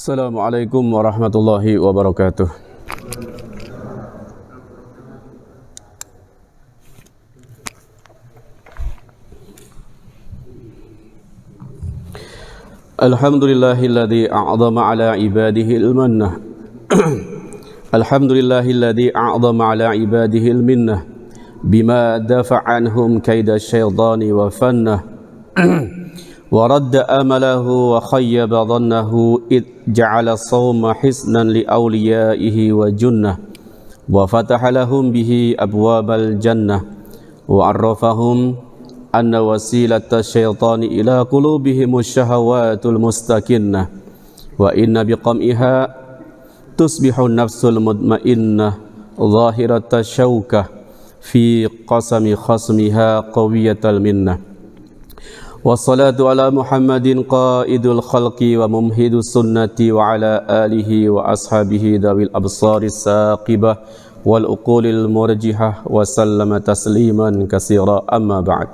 Assalamualaikum warahmatullahi wabarakatuh. Alhamdulillahilladzi a'zama ala ibadihi al-mannah. Alhamdulillahilladzi a'zama ala ibadihi al-minnah bima dafa'a anhum kaida syaitani wa fannah. ورد أمله وخيب ظنه إذ جعل الصوم حسنا لأوليائه وجنة وفتح لهم به أبواب الجنة وعرفهم أن وسيلة الشيطان إلى قلوبهم الشهوات المستكنة وإن بقمئها تصبح النفس المطمئنة ظاهرة الشوكة في قسم خصمها قوية المنة. Wassalatu ala Muhammadin qaidul khalqi wa mumhidus sunnati wa ala alihi wa ashabihi dawil absaris saqibah wal uqulil murjihah wa sallama tasliman katsira amma ba'd.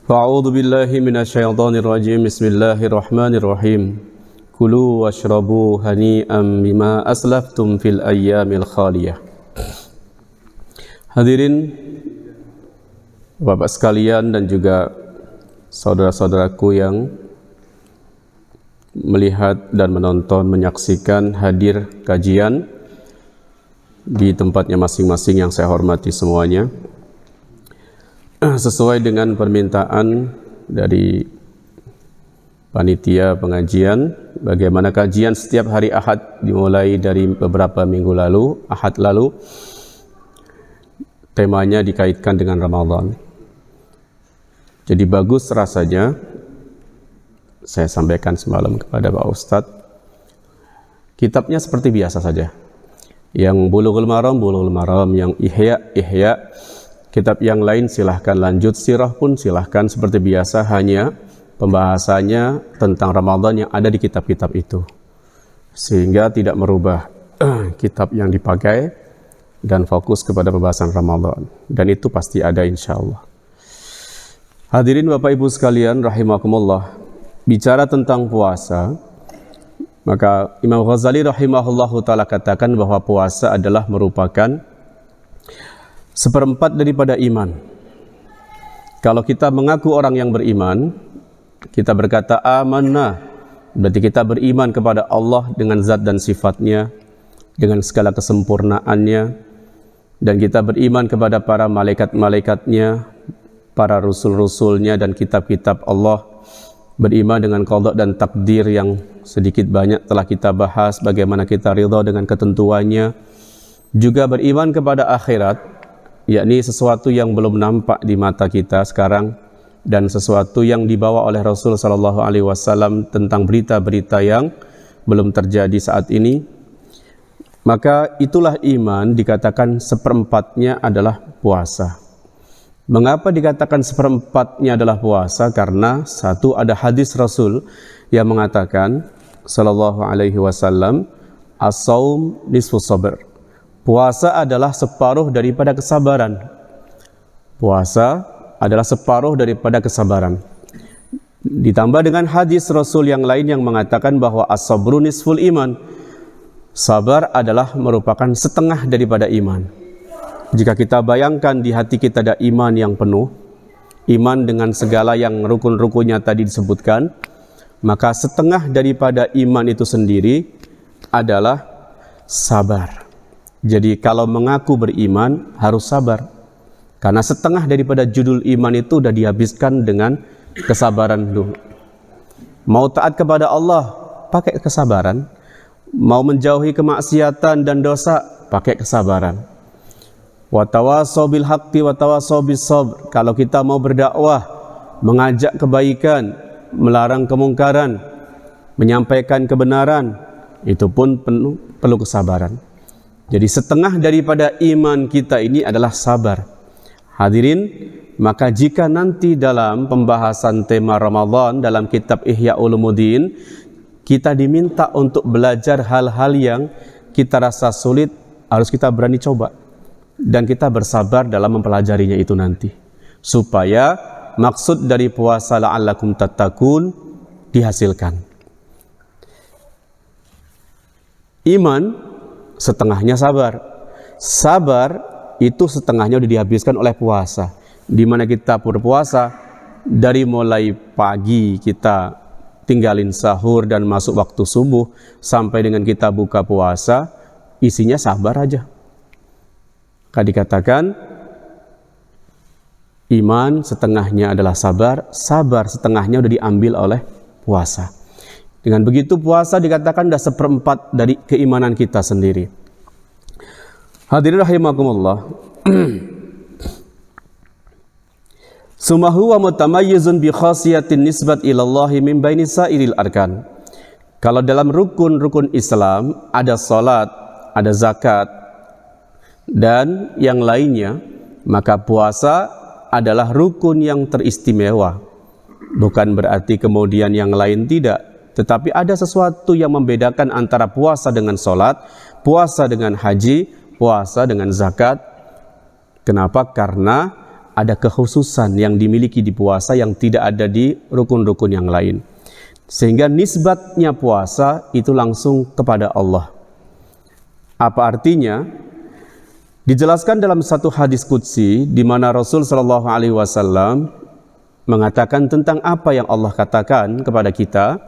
Fa'udzu billahi minasy syaithanir rajim. Bismillahirrahmanirrahim. Kulu washrabu hani'an bima aslaftum fil ayyamil khaliyah. Hadirin Bapak sekalian dan juga saudara-saudaraku yang melihat dan menonton, menyaksikan hadir kajian di tempatnya masing-masing yang saya hormati semuanya. Sesuai dengan permintaan dari panitia pengajian, bagaimana kajian setiap hari Ahad dimulai dari beberapa minggu lalu, Ahad lalu, temanya dikaitkan dengan Ramadan. Jadi bagus rasanya, saya sampaikan semalam kepada Pak Ustadz, kitabnya seperti biasa saja. Yang Bulughul Maram, yang Ihya, kitab yang lain silahkan lanjut, sirah pun silahkan seperti biasa, hanya pembahasannya tentang Ramadan yang ada di kitab-kitab itu. Sehingga tidak merubah kitab yang dipakai dan fokus kepada pembahasan Ramadan. Dan itu pasti ada insya Allah. Hadirin Bapak Ibu sekalian rahimakumullah, bicara tentang puasa, maka Imam Ghazali rahimahullahu ta'ala katakan bahwa puasa adalah merupakan seperempat daripada iman. Kalau kita mengaku orang yang beriman, kita berkata amanna, berarti kita beriman kepada Allah dengan zat dan sifatnya, dengan segala kesempurnaannya, dan kita beriman kepada para malaikat-malaikatnya, para rasul-rasulnya dan kitab-kitab Allah, beriman dengan qada dan takdir yang sedikit banyak telah kita bahas, bagaimana kita ridha dengan ketentuannya, juga beriman kepada akhirat, yakni sesuatu yang belum nampak di mata kita sekarang dan sesuatu yang dibawa oleh Rasul sallallahu alaihi wasallam tentang berita-berita yang belum terjadi saat ini. Maka itulah iman, dikatakan seperempatnya adalah puasa. Mengapa dikatakan seperempatnya adalah puasa? Karena satu, ada hadis Rasul yang mengatakan sallallahu alaihi wasallam, as-saum nisfus sabr. Puasa adalah separuh daripada kesabaran. Puasa adalah separuh daripada kesabaran. Ditambah dengan hadis Rasul yang lain yang mengatakan bahwa as-sabru nisful iman. Sabar adalah merupakan setengah daripada iman. Jika kita bayangkan di hati kita ada iman yang penuh, iman dengan segala yang rukun-rukunnya tadi disebutkan, maka setengah daripada iman itu sendiri adalah sabar. Jadi kalau mengaku beriman harus sabar, karena setengah daripada judul iman itu sudah dihabiskan dengan kesabaran dulu. Mau taat kepada Allah pakai kesabaran, mau menjauhi kemaksiatan dan dosa pakai kesabaran. Watawasau bil haqqi watawasau bis sabr. Kalau kita mau berdakwah, mengajak kebaikan, melarang kemungkaran, menyampaikan kebenaran, itu pun perlu kesabaran. Jadi setengah daripada iman kita ini adalah sabar. Hadirin, maka jika nanti dalam pembahasan tema Ramadan dalam kitab Ihya Ulumuddin, kita diminta untuk belajar hal-hal yang kita rasa sulit, harus kita berani coba. Dan kita bersabar dalam mempelajarinya itu nanti, supaya maksud dari puasa la'allakum tattaqun dihasilkan. Iman setengahnya sabar. Sabar itu setengahnya udah dihabiskan oleh puasa. Di mana kita berpuasa dari mulai pagi kita tinggalin sahur dan masuk waktu subuh sampai dengan kita buka puasa, isinya sabar aja. Dikatakan iman setengahnya adalah sabar, sabar setengahnya udah diambil oleh puasa. Dengan begitu puasa dikatakan sudah seperempat dari keimanan kita sendiri. Hadirin rahimakumullah. Summa huwa mutamayyizun bi khasiyatin nisbat ila Allah min baini sa'iril arkan. Kalau dalam rukun-rukun Islam ada salat, ada zakat dan yang lainnya, maka puasa adalah rukun yang teristimewa. Bukan berarti kemudian yang lain tidak, tetapi ada sesuatu yang membedakan antara puasa dengan salat, puasa dengan haji, puasa dengan zakat. Kenapa? Karena ada kekhususan yang dimiliki di puasa yang tidak ada di rukun-rukun yang lain. Sehingga nisbatnya puasa itu langsung kepada Allah. Apa artinya? Dijelaskan dalam satu hadis qudsi di mana Rasul sallallahu alaihi wasallam mengatakan tentang apa yang Allah katakan kepada kita.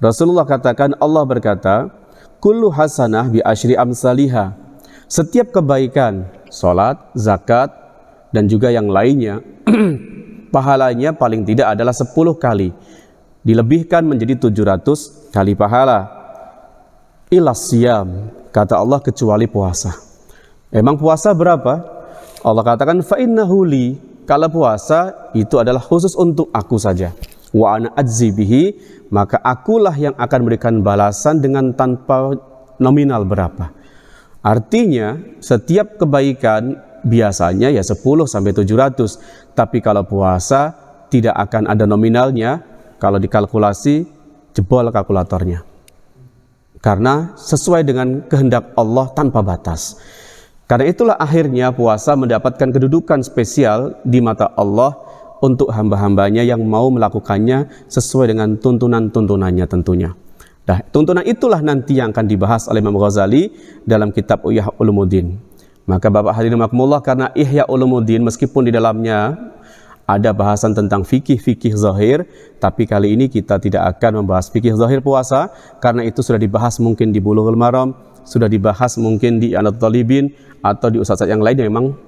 Rasulullah katakan, Allah berkata, kullu hasanah bi asyri amsalihah. Setiap kebaikan, salat, zakat dan juga yang lainnya, pahalanya paling tidak adalah 10 kali. Dilebihkan menjadi 700 kali pahala. Ilas siyam, kata Allah, kecuali puasa. Emang puasa berapa? Allah katakan, fa innahu li, kalau puasa itu adalah khusus untuk aku saja. Wa ana ajzi bihi, maka akulah yang akan memberikan balasan dengan tanpa nominal berapa. Artinya setiap kebaikan biasanya ya 10 sampai 700, tapi kalau puasa tidak akan ada nominalnya. Kalau dikalkulasi jebol kalkulatornya, karena sesuai dengan kehendak Allah tanpa batas. Karena itulah akhirnya puasa mendapatkan kedudukan spesial di mata Allah untuk hamba-hambanya yang mau melakukannya sesuai dengan tuntunan-tuntunannya tentunya. Nah, tuntunan itulah nanti yang akan dibahas oleh Imam Ghazali dalam kitab Ihya Ulumuddin. Maka Bapak hadirin rahimakumullah, karena Ihya Ulumuddin meskipun di dalamnya ada bahasan tentang fikih zahir, tapi kali ini kita tidak akan membahas fikih zahir puasa, karena itu sudah dibahas mungkin di Bulughul Maram, sudah dibahas mungkin di Anad Talibin atau di ustaz yang lain yang memang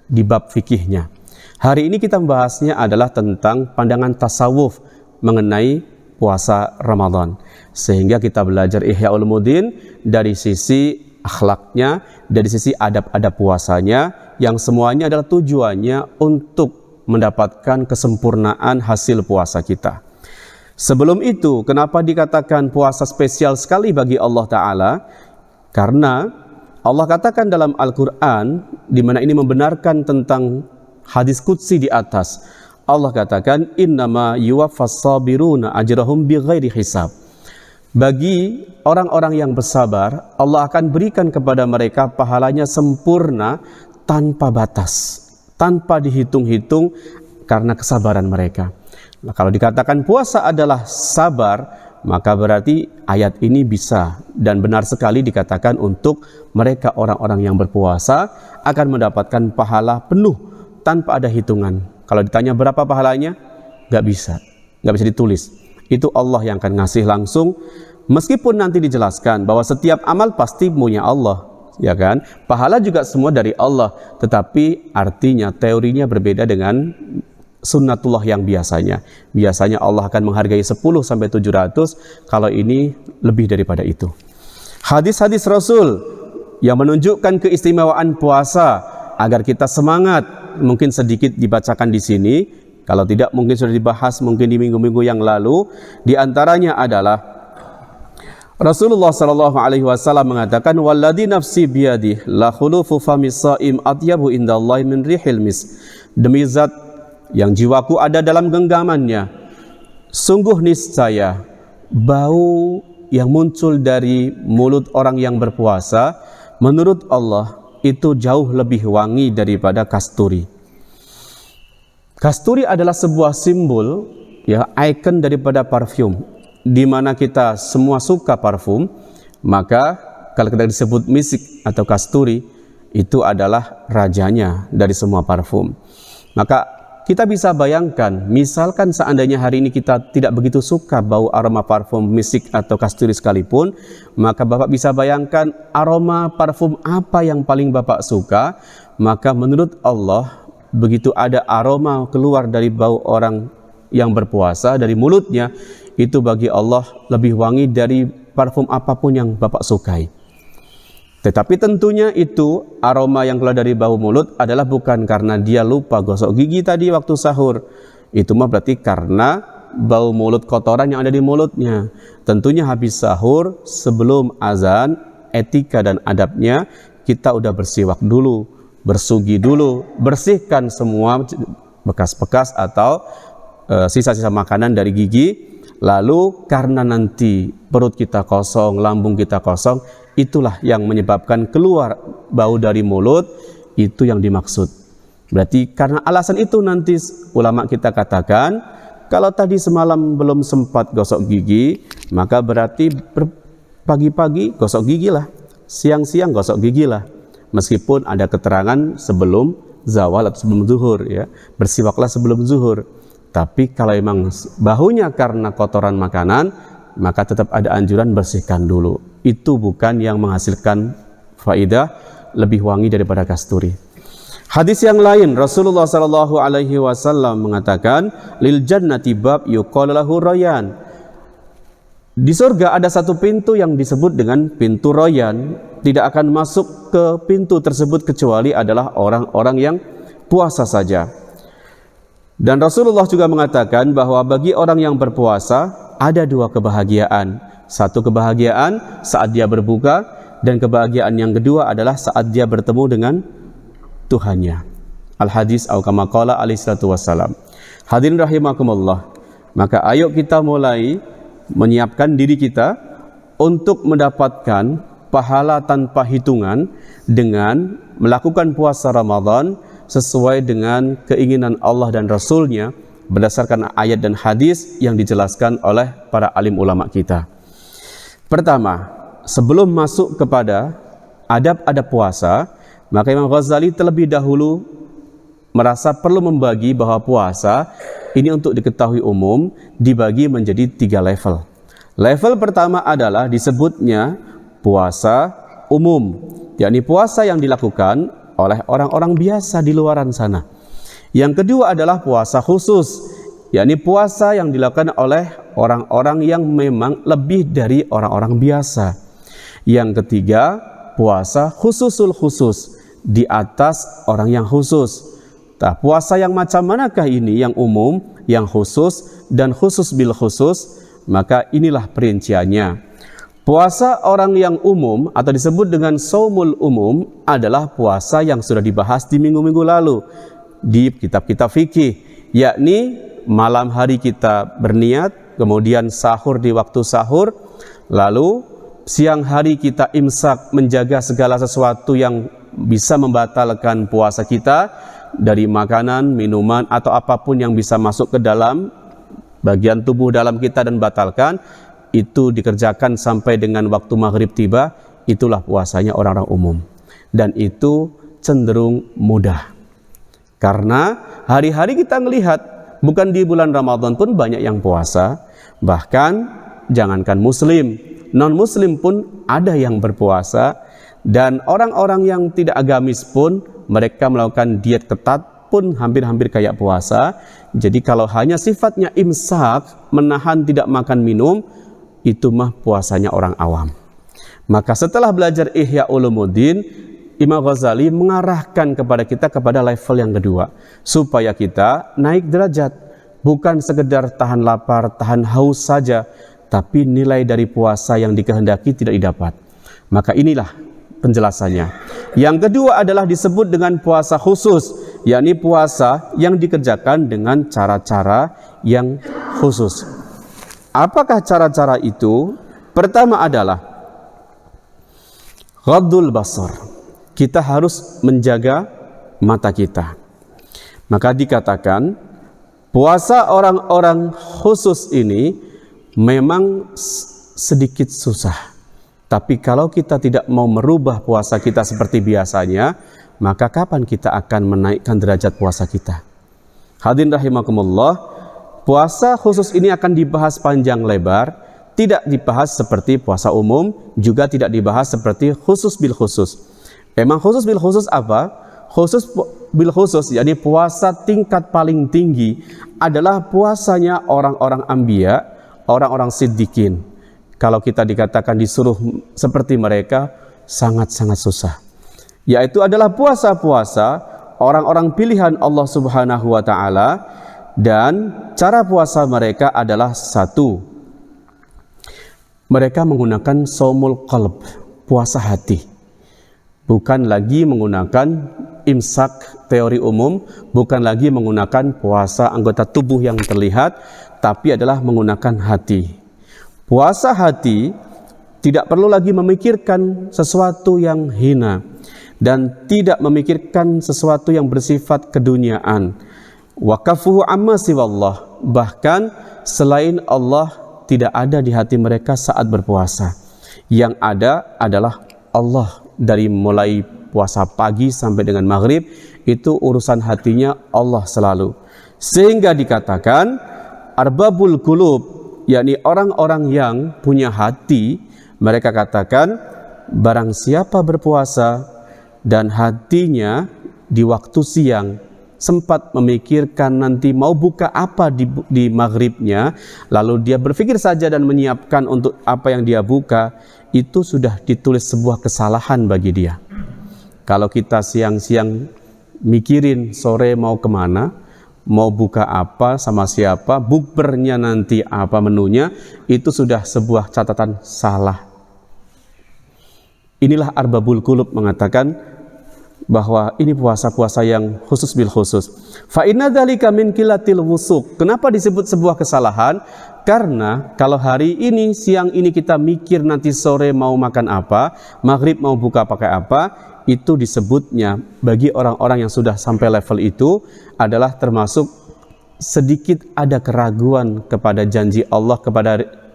di bab fikihnya. Hari ini kita membahasnya adalah tentang pandangan tasawuf mengenai puasa Ramadan. Sehingga kita belajar Ihya Ulumuddin dari sisi akhlaknya, dari sisi adab-adab puasanya, yang semuanya adalah tujuannya untuk mendapatkan kesempurnaan hasil puasa kita. Sebelum itu, kenapa dikatakan puasa spesial sekali bagi Allah Ta'ala? Karena Allah katakan dalam Al-Quran, di mana ini membenarkan tentang hadis qudsi di atas. Allah katakan, innama yuwaffas sabiruna ajrahum bighairi hisab. Bagi orang-orang yang bersabar, Allah akan berikan kepada mereka pahalanya sempurna tanpa batas, tanpa dihitung-hitung karena kesabaran mereka. Nah, kalau dikatakan puasa adalah sabar, maka berarti ayat ini bisa dan benar sekali dikatakan untuk mereka orang-orang yang berpuasa akan mendapatkan pahala penuh tanpa ada hitungan. Kalau ditanya berapa pahalanya, nggak bisa ditulis. Itu Allah yang akan ngasih langsung, meskipun nanti dijelaskan bahwa setiap amal pasti punya Allah, ya kan? Pahala juga semua dari Allah, tetapi artinya teorinya berbeda dengan sunnatullah yang biasanya. Biasanya Allah akan menghargai 10 sampai 700, kalau ini lebih daripada itu. Hadis-hadis Rasul yang menunjukkan keistimewaan puasa agar kita semangat, mungkin sedikit dibacakan di sini. Kalau tidak mungkin sudah dibahas mungkin di minggu-minggu yang lalu. Di antaranya adalah Rasulullah sallallahu alaihi wasallam mengatakan, walladzi nafsi biyadihi la khulufu famis shaim atyabu indallahi min rihil mis. Demi zat yang jiwaku ada dalam genggamannya, sungguh niscaya bau yang muncul dari mulut orang yang berpuasa menurut Allah itu jauh lebih wangi daripada kasturi. Kasturi adalah sebuah simbol, ya, ikon daripada parfum. Di mana kita semua suka parfum, maka kalau kita disebut misik atau kasturi, itu adalah rajanya dari semua parfum. Maka kita bisa bayangkan, misalkan seandainya hari ini kita tidak begitu suka bau aroma parfum misik atau kasturi sekalipun, maka Bapak bisa bayangkan aroma parfum apa yang paling Bapak suka. Maka menurut Allah, begitu ada aroma keluar dari bau orang yang berpuasa dari mulutnya, itu bagi Allah lebih wangi dari parfum apapun yang Bapak sukai. Tetapi tentunya itu aroma yang keluar dari bau mulut adalah bukan karena dia lupa gosok gigi tadi waktu sahur. Itu mah berarti karena bau mulut kotoran yang ada di mulutnya. Tentunya habis sahur sebelum azan, etika dan adabnya kita udah bersiwak dulu, bersugi dulu, bersihkan semua bekas-bekas atau sisa-sisa makanan dari gigi. Lalu karena nanti perut kita kosong, lambung kita kosong, itulah yang menyebabkan keluar bau dari mulut, itu yang dimaksud. Berarti karena alasan itu nanti ulama kita katakan, kalau tadi semalam belum sempat gosok gigi, maka berarti pagi-pagi gosok gigi lah, siang-siang gosok gigi lah. Meskipun ada keterangan sebelum zawal atau sebelum zuhur, ya, bersiwaklah sebelum zuhur. Tapi kalau memang bahunya karena kotoran makanan, maka tetap ada anjuran bersihkan dulu. Itu bukan yang menghasilkan faidah lebih wangi daripada kasturi. Hadis yang lain, Rasulullah sallallahu alaihi wasallam mengatakan, lil jannati bab yuqalu lahu rayyan. Di surga ada satu pintu yang disebut dengan pintu Rayyan. Tidak akan masuk ke pintu tersebut kecuali adalah orang-orang yang puasa saja. Dan Rasulullah juga mengatakan bahwa bagi orang yang berpuasa ada dua kebahagiaan. Satu kebahagiaan saat dia berbuka, dan kebahagiaan yang kedua adalah saat dia bertemu dengan Tuhannya. Al-hadis au kama qala alaihi salatu wassalam. Hadirin rahimakumullah. Maka ayo kita mulai menyiapkan diri kita untuk mendapatkan pahala tanpa hitungan dengan melakukan puasa Ramadan sesuai dengan keinginan Allah dan Rasulnya berdasarkan ayat dan hadis yang dijelaskan oleh para alim ulama kita. Pertama, sebelum masuk kepada adab-adab puasa, maka Imam Ghazali terlebih dahulu merasa perlu membagi bahwa puasa ini untuk diketahui umum dibagi menjadi 3 level. Level pertama adalah disebutnya puasa umum, yakni puasa yang dilakukan oleh orang-orang biasa di luaran sana. Yang kedua adalah puasa khusus, yakni puasa yang dilakukan oleh orang-orang yang memang lebih dari orang-orang biasa. Yang ketiga, puasa khususul khusus, di atas orang yang khusus. Nah, puasa yang macam manakah ini? Yang umum, yang khusus, dan khusus bil khusus? Maka inilah perinciannya. Puasa orang yang umum atau disebut dengan shaumul umum adalah puasa yang sudah dibahas di minggu-minggu lalu di kitab-kitab fikih, yakni malam hari kita berniat, kemudian sahur di waktu sahur, lalu siang hari kita imsak menjaga segala sesuatu yang bisa membatalkan puasa kita dari makanan, minuman atau apapun yang bisa masuk ke dalam bagian tubuh dalam kita dan batalkan. Itu dikerjakan sampai dengan waktu maghrib tiba. Itulah puasanya orang-orang umum, dan itu cenderung mudah karena hari-hari kita melihat bukan di bulan Ramadan pun banyak yang puasa. Bahkan jangankan muslim, non muslim pun ada yang berpuasa, dan orang-orang yang tidak agamis pun mereka melakukan diet ketat pun hampir-hampir kayak puasa. Jadi kalau hanya sifatnya imsak, menahan tidak makan minum, itu mah puasanya orang awam. Maka setelah belajar Ihya Ulumuddin, Imam Ghazali mengarahkan kepada kita kepada level yang kedua, supaya kita naik derajat, bukan sekedar tahan lapar, tahan haus saja, tapi nilai dari puasa yang dikehendaki tidak didapat. Maka inilah penjelasannya. Yang kedua adalah disebut dengan puasa khusus, yakni puasa yang dikerjakan dengan cara-cara yang khusus. Apakah cara-cara itu? Pertama adalah ghaddul basar. Kita harus menjaga mata kita. Maka dikatakan puasa orang-orang khusus ini memang sedikit susah, Tapi kalau kita tidak mau merubah puasa kita seperti biasanya, maka kapan kita akan menaikkan derajat puasa kita? Hadirin rahimakumullah, puasa khusus ini akan dibahas panjang lebar, tidak dibahas seperti puasa umum, juga tidak dibahas seperti khusus bil khusus. Emang khusus bil khusus apa? Khusus bil khusus, yakni puasa tingkat paling tinggi adalah puasanya orang-orang anbiya, orang-orang siddiqin. Kalau kita dikatakan disuruh seperti mereka, sangat-sangat susah. Yaitu adalah puasa-puasa orang-orang pilihan Allah Subhanahu wa Ta'ala, dan cara puasa mereka adalah satu, mereka menggunakan shaumul qalb, puasa hati, bukan lagi menggunakan imsak teori umum, bukan lagi menggunakan puasa anggota tubuh yang terlihat, tapi adalah menggunakan hati. Puasa hati tidak perlu lagi memikirkan sesuatu yang hina dan tidak memikirkan sesuatu yang bersifat keduniaan. Waqafuhu amma siwallah, bahkan selain Allah tidak ada di hati mereka saat berpuasa. Yang ada adalah Allah. Dari mulai puasa pagi sampai dengan maghrib, itu urusan hatinya Allah selalu. Sehingga dikatakan arbabul qulub, yakni orang-orang yang punya hati, mereka katakan barang siapa berpuasa dan hatinya di waktu siang sempat memikirkan nanti mau buka apa di maghribnya, lalu dia berpikir saja dan menyiapkan untuk apa yang dia buka, itu sudah ditulis sebuah kesalahan bagi dia. Kalau kita siang-siang mikirin sore mau kemana, mau buka apa, sama siapa, bukbernya nanti apa menunya, itu sudah sebuah catatan salah. Inilah arbabul qulub mengatakan bahwa ini puasa-puasa yang khusus bil khusus. Fa inna dzalika min qillatil wusuk. Kenapa disebut sebuah kesalahan? Karena kalau hari ini, siang ini kita mikir nanti sore mau makan apa, maghrib mau buka pakai apa, itu disebutnya bagi orang-orang yang sudah sampai level itu adalah termasuk sedikit ada keraguan kepada janji Allah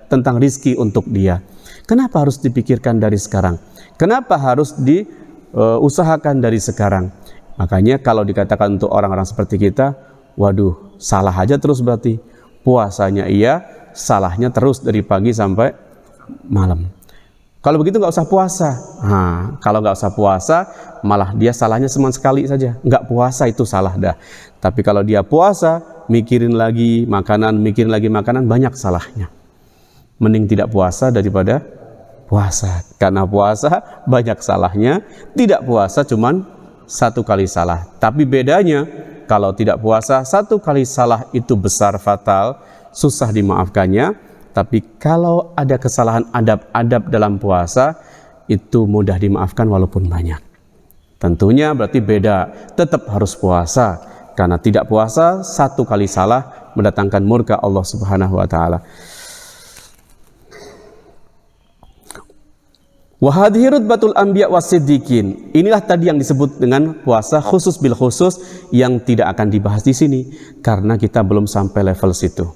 tentang rizki untuk dia. Kenapa harus dipikirkan dari sekarang? Kenapa harus diusahakan dari sekarang? Makanya kalau dikatakan untuk orang-orang seperti kita, waduh, salah aja terus berarti. Puasanya iya, salahnya terus dari pagi sampai malam. Kalau begitu nggak usah puasa. Nah, kalau nggak usah puasa, malah dia salahnya cuma sekali saja. Nggak puasa itu salah dah. Tapi kalau dia puasa, mikirin lagi makanan, banyak salahnya. Mending tidak puasa daripada puasa. Karena puasa banyak salahnya, tidak puasa cuman satu kali salah. Tapi bedanya, kalau tidak puasa, satu kali salah itu besar, fatal, susah dimaafkannya. Tapi kalau ada kesalahan adab-adab dalam puasa, itu mudah dimaafkan walaupun banyak. Tentunya berarti beda, tetap harus puasa. Karena tidak puasa, satu kali salah mendatangkan murka Allah Subhanahu wa Ta'ala. Wahadhi rutbatul anbiya wasiddiqin. Inilah tadi yang disebut dengan puasa khusus bil khusus yang tidak akan dibahas di sini karena kita belum sampai level situ.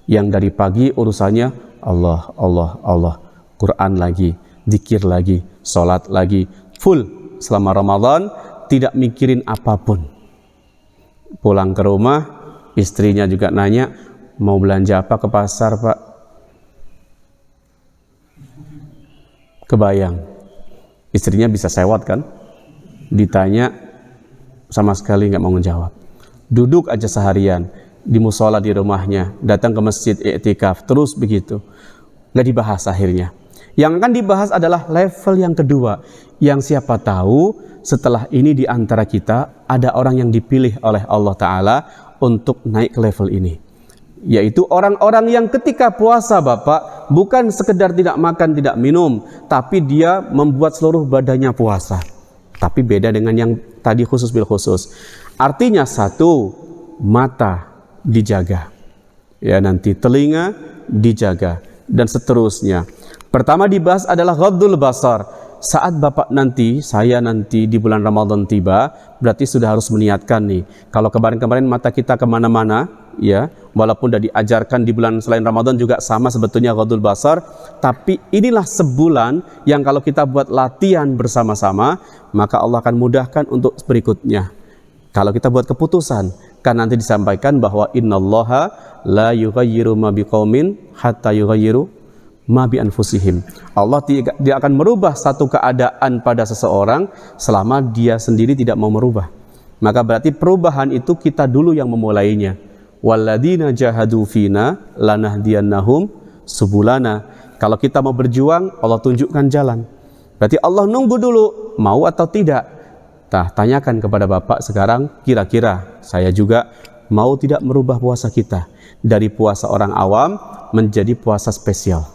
Yang dari pagi urusannya Allah, Allah, Allah, Quran lagi, zikir lagi, sholat lagi, full selama Ramadan, tidak mikirin apapun. Pulang ke rumah, istrinya juga nanya, mau belanja apa ke pasar, Pak? Kebayang, istrinya bisa sewot kan? Ditanya sama sekali nggak mau menjawab. Duduk aja seharian di musola di rumahnya, datang ke masjid i'tikaf, terus begitu. Nggak dibahas akhirnya. Yang akan dibahas adalah level yang kedua, yang siapa tahu setelah ini di antara kita ada orang yang dipilih oleh Allah Ta'ala untuk naik ke level ini. Yaitu orang-orang yang ketika puasa Bapak bukan sekedar tidak makan, tidak minum, tapi dia membuat seluruh badannya puasa. Tapi beda dengan yang tadi khusus bil khusus. Artinya satu, mata dijaga. Ya, nanti telinga dijaga dan seterusnya. Pertama dibahas adalah ghaddul basar. Saat Bapak nanti, saya nanti di bulan Ramadan tiba, berarti sudah harus meniatkan nih. Kalau kemarin-kemarin mata kita kemana-mana, ya, walaupun sudah diajarkan di bulan selain Ramadan juga sama sebetulnya ghadul basar, tapi inilah sebulan yang kalau kita buat latihan bersama-sama, maka Allah akan mudahkan untuk berikutnya. Kalau kita buat keputusan, kan nanti disampaikan bahwa innallaha la yughayyiru ma biqaumin hatta yughayyiru ma bi anfusihim. Allah tidak akan merubah satu keadaan pada seseorang selama dia sendiri tidak mau merubah. Maka berarti perubahan itu kita dulu yang memulainya. Walladzina jahadu fina lanahdiyannahum subulana. Kalau kita mau berjuang, Allah tunjukkan jalan. Berarti Allah nunggu dulu mau atau tidak. Tanyakan kepada Bapak sekarang, kira-kira saya juga mau tidak merubah puasa kita dari puasa orang awam menjadi puasa spesial,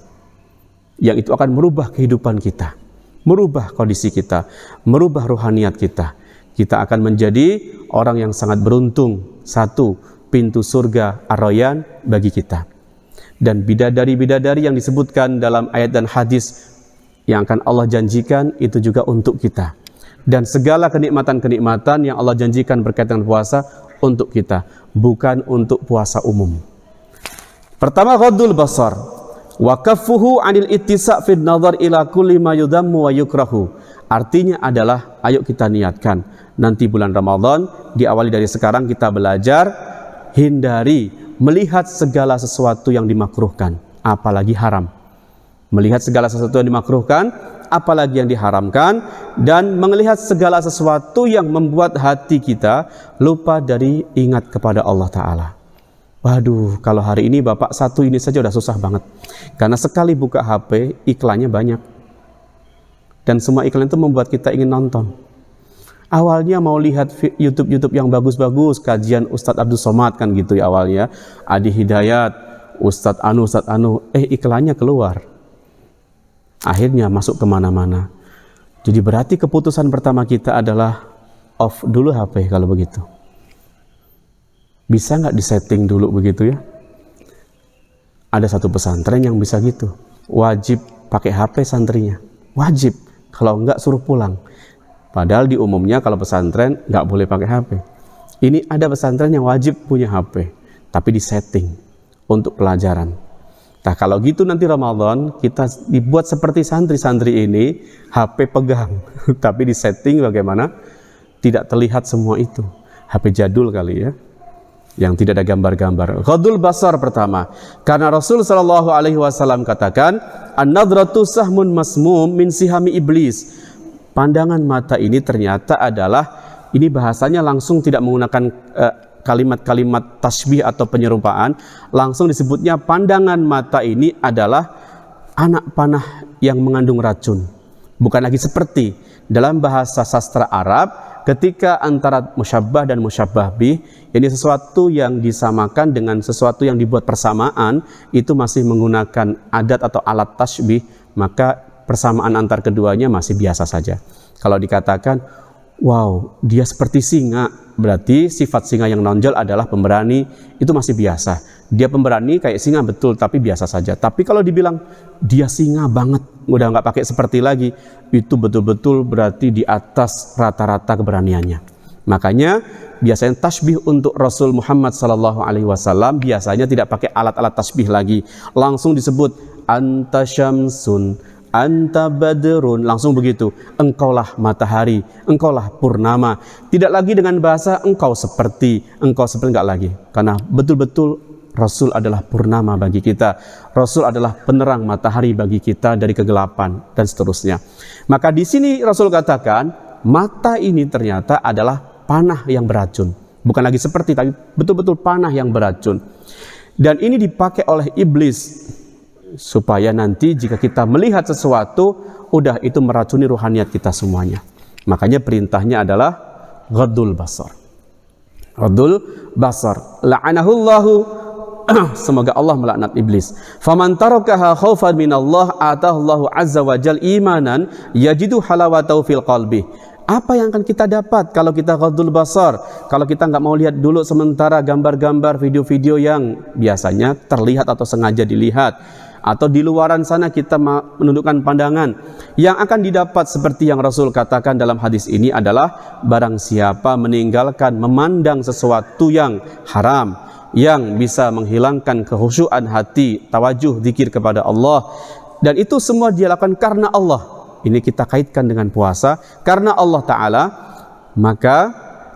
yang itu akan merubah kehidupan kita, merubah kondisi kita, merubah rohaniat kita. Kita akan menjadi orang yang sangat beruntung. Satu, pintu surga Ar-Rayyan bagi kita. Dan bidadari-bidadari yang disebutkan dalam ayat dan hadis yang akan Allah janjikan itu juga untuk kita. Dan segala kenikmatan-kenikmatan yang Allah janjikan berkaitan dengan puasa untuk kita, bukan untuk puasa umum. Pertama, ghadul basar wa kaffuhu 'anil ittisa' fid nazar ila kulli ma yudammu wa yukrahu. Artinya adalah, ayo kita niatkan nanti bulan Ramadan, diawali dari sekarang kita belajar hindari melihat segala sesuatu yang dimakruhkan, apalagi haram. Melihat segala sesuatu yang dimakruhkan, apalagi yang diharamkan, dan melihat segala sesuatu yang membuat hati kita lupa dari ingat kepada Allah Ta'ala. Waduh, kalau hari ini Bapak satu ini saja udah susah banget. Karena sekali buka HP, iklannya banyak. Dan semua iklan itu membuat kita ingin nonton. Awalnya mau lihat YouTube yang bagus-bagus, kajian Ustadz Abdul Somad kan gitu ya awalnya. Adi Hidayat, Ustadz Anu, iklannya keluar. Akhirnya masuk kemana-mana. Jadi berarti keputusan pertama kita adalah off dulu HP kalau begitu. Bisa nggak disetting dulu begitu ya? Ada satu pesantren yang bisa gitu. Wajib pakai HP santrinya. Wajib. Kalau enggak suruh pulang. Padahal di umumnya kalau pesantren nggak boleh pakai HP. Ini ada pesantren yang wajib punya HP, tapi disetting untuk pelajaran. Nah kalau gitu nanti Ramadan kita dibuat seperti santri-santri ini, HP pegang, tapi disetting bagaimana? Tidak terlihat semua itu. HP jadul kali ya, yang tidak ada gambar-gambar. Ghadul basar pertama, karena Rasul Shallallahu Alaihi Wasallam katakan, an-nadratu sahmun masmum min sihami iblis. Pandangan mata ini ternyata adalah, ini bahasanya langsung tidak menggunakan kalimat-kalimat tasbih atau penyerupaan, langsung disebutnya pandangan mata ini adalah anak panah yang mengandung racun. Bukan lagi seperti dalam bahasa sastra Arab, ketika antara musyabbah dan musyabbah bih, ini sesuatu yang disamakan dengan sesuatu yang dibuat persamaan, itu masih menggunakan adat atau alat tasbih, maka persamaan antar keduanya masih biasa saja. Kalau dikatakan, wow, dia seperti singa, berarti sifat singa yang nonjol adalah pemberani, itu masih biasa. Dia pemberani kayak singa betul, tapi biasa saja. Tapi kalau dibilang dia singa banget, udah nggak pakai seperti lagi, itu betul-betul berarti di atas rata-rata keberaniannya. Makanya biasanya tasbih untuk Rasul Muhammad SAW biasanya tidak pakai alat-alat tasbih lagi, langsung disebut anta syamsun, anta badrun, langsung begitu. Engkaulah matahari, engkaulah purnama. Tidak lagi dengan bahasa engkau seperti, enggak lagi. Karena betul-betul Rasul adalah purnama bagi kita. Rasul adalah penerang matahari bagi kita dari kegelapan dan seterusnya. Maka di sini Rasul katakan, mata ini ternyata adalah panah yang beracun. Bukan lagi seperti, tapi betul-betul panah yang beracun. Dan ini dipakai oleh iblis supaya nanti jika kita melihat sesuatu, udah itu meracuni rohaniat kita semuanya. Makanya perintahnya adalah ghadul basar. Ghadul basar. La'anahullahu, semoga Allah melaknat iblis. Faman tarakaha khaufan minallah atahullahu azza wa jal imanan yajidu halawatahu fil qalbi. Apa yang akan kita dapat kalau kita ghadul basar? Kalau kita nggak mau lihat dulu sementara gambar-gambar, video-video yang biasanya terlihat atau sengaja dilihat, atau di luaran sana kita menundukkan pandangan, yang akan didapat seperti yang Rasul katakan dalam hadis ini adalah barang siapa meninggalkan memandang sesuatu yang haram, yang bisa menghilangkan kekhusyuan hati, tawajuh, zikir kepada Allah. Dan itu semua dia lakukan karena Allah. Ini kita kaitkan dengan puasa. Karena Allah Ta'ala, maka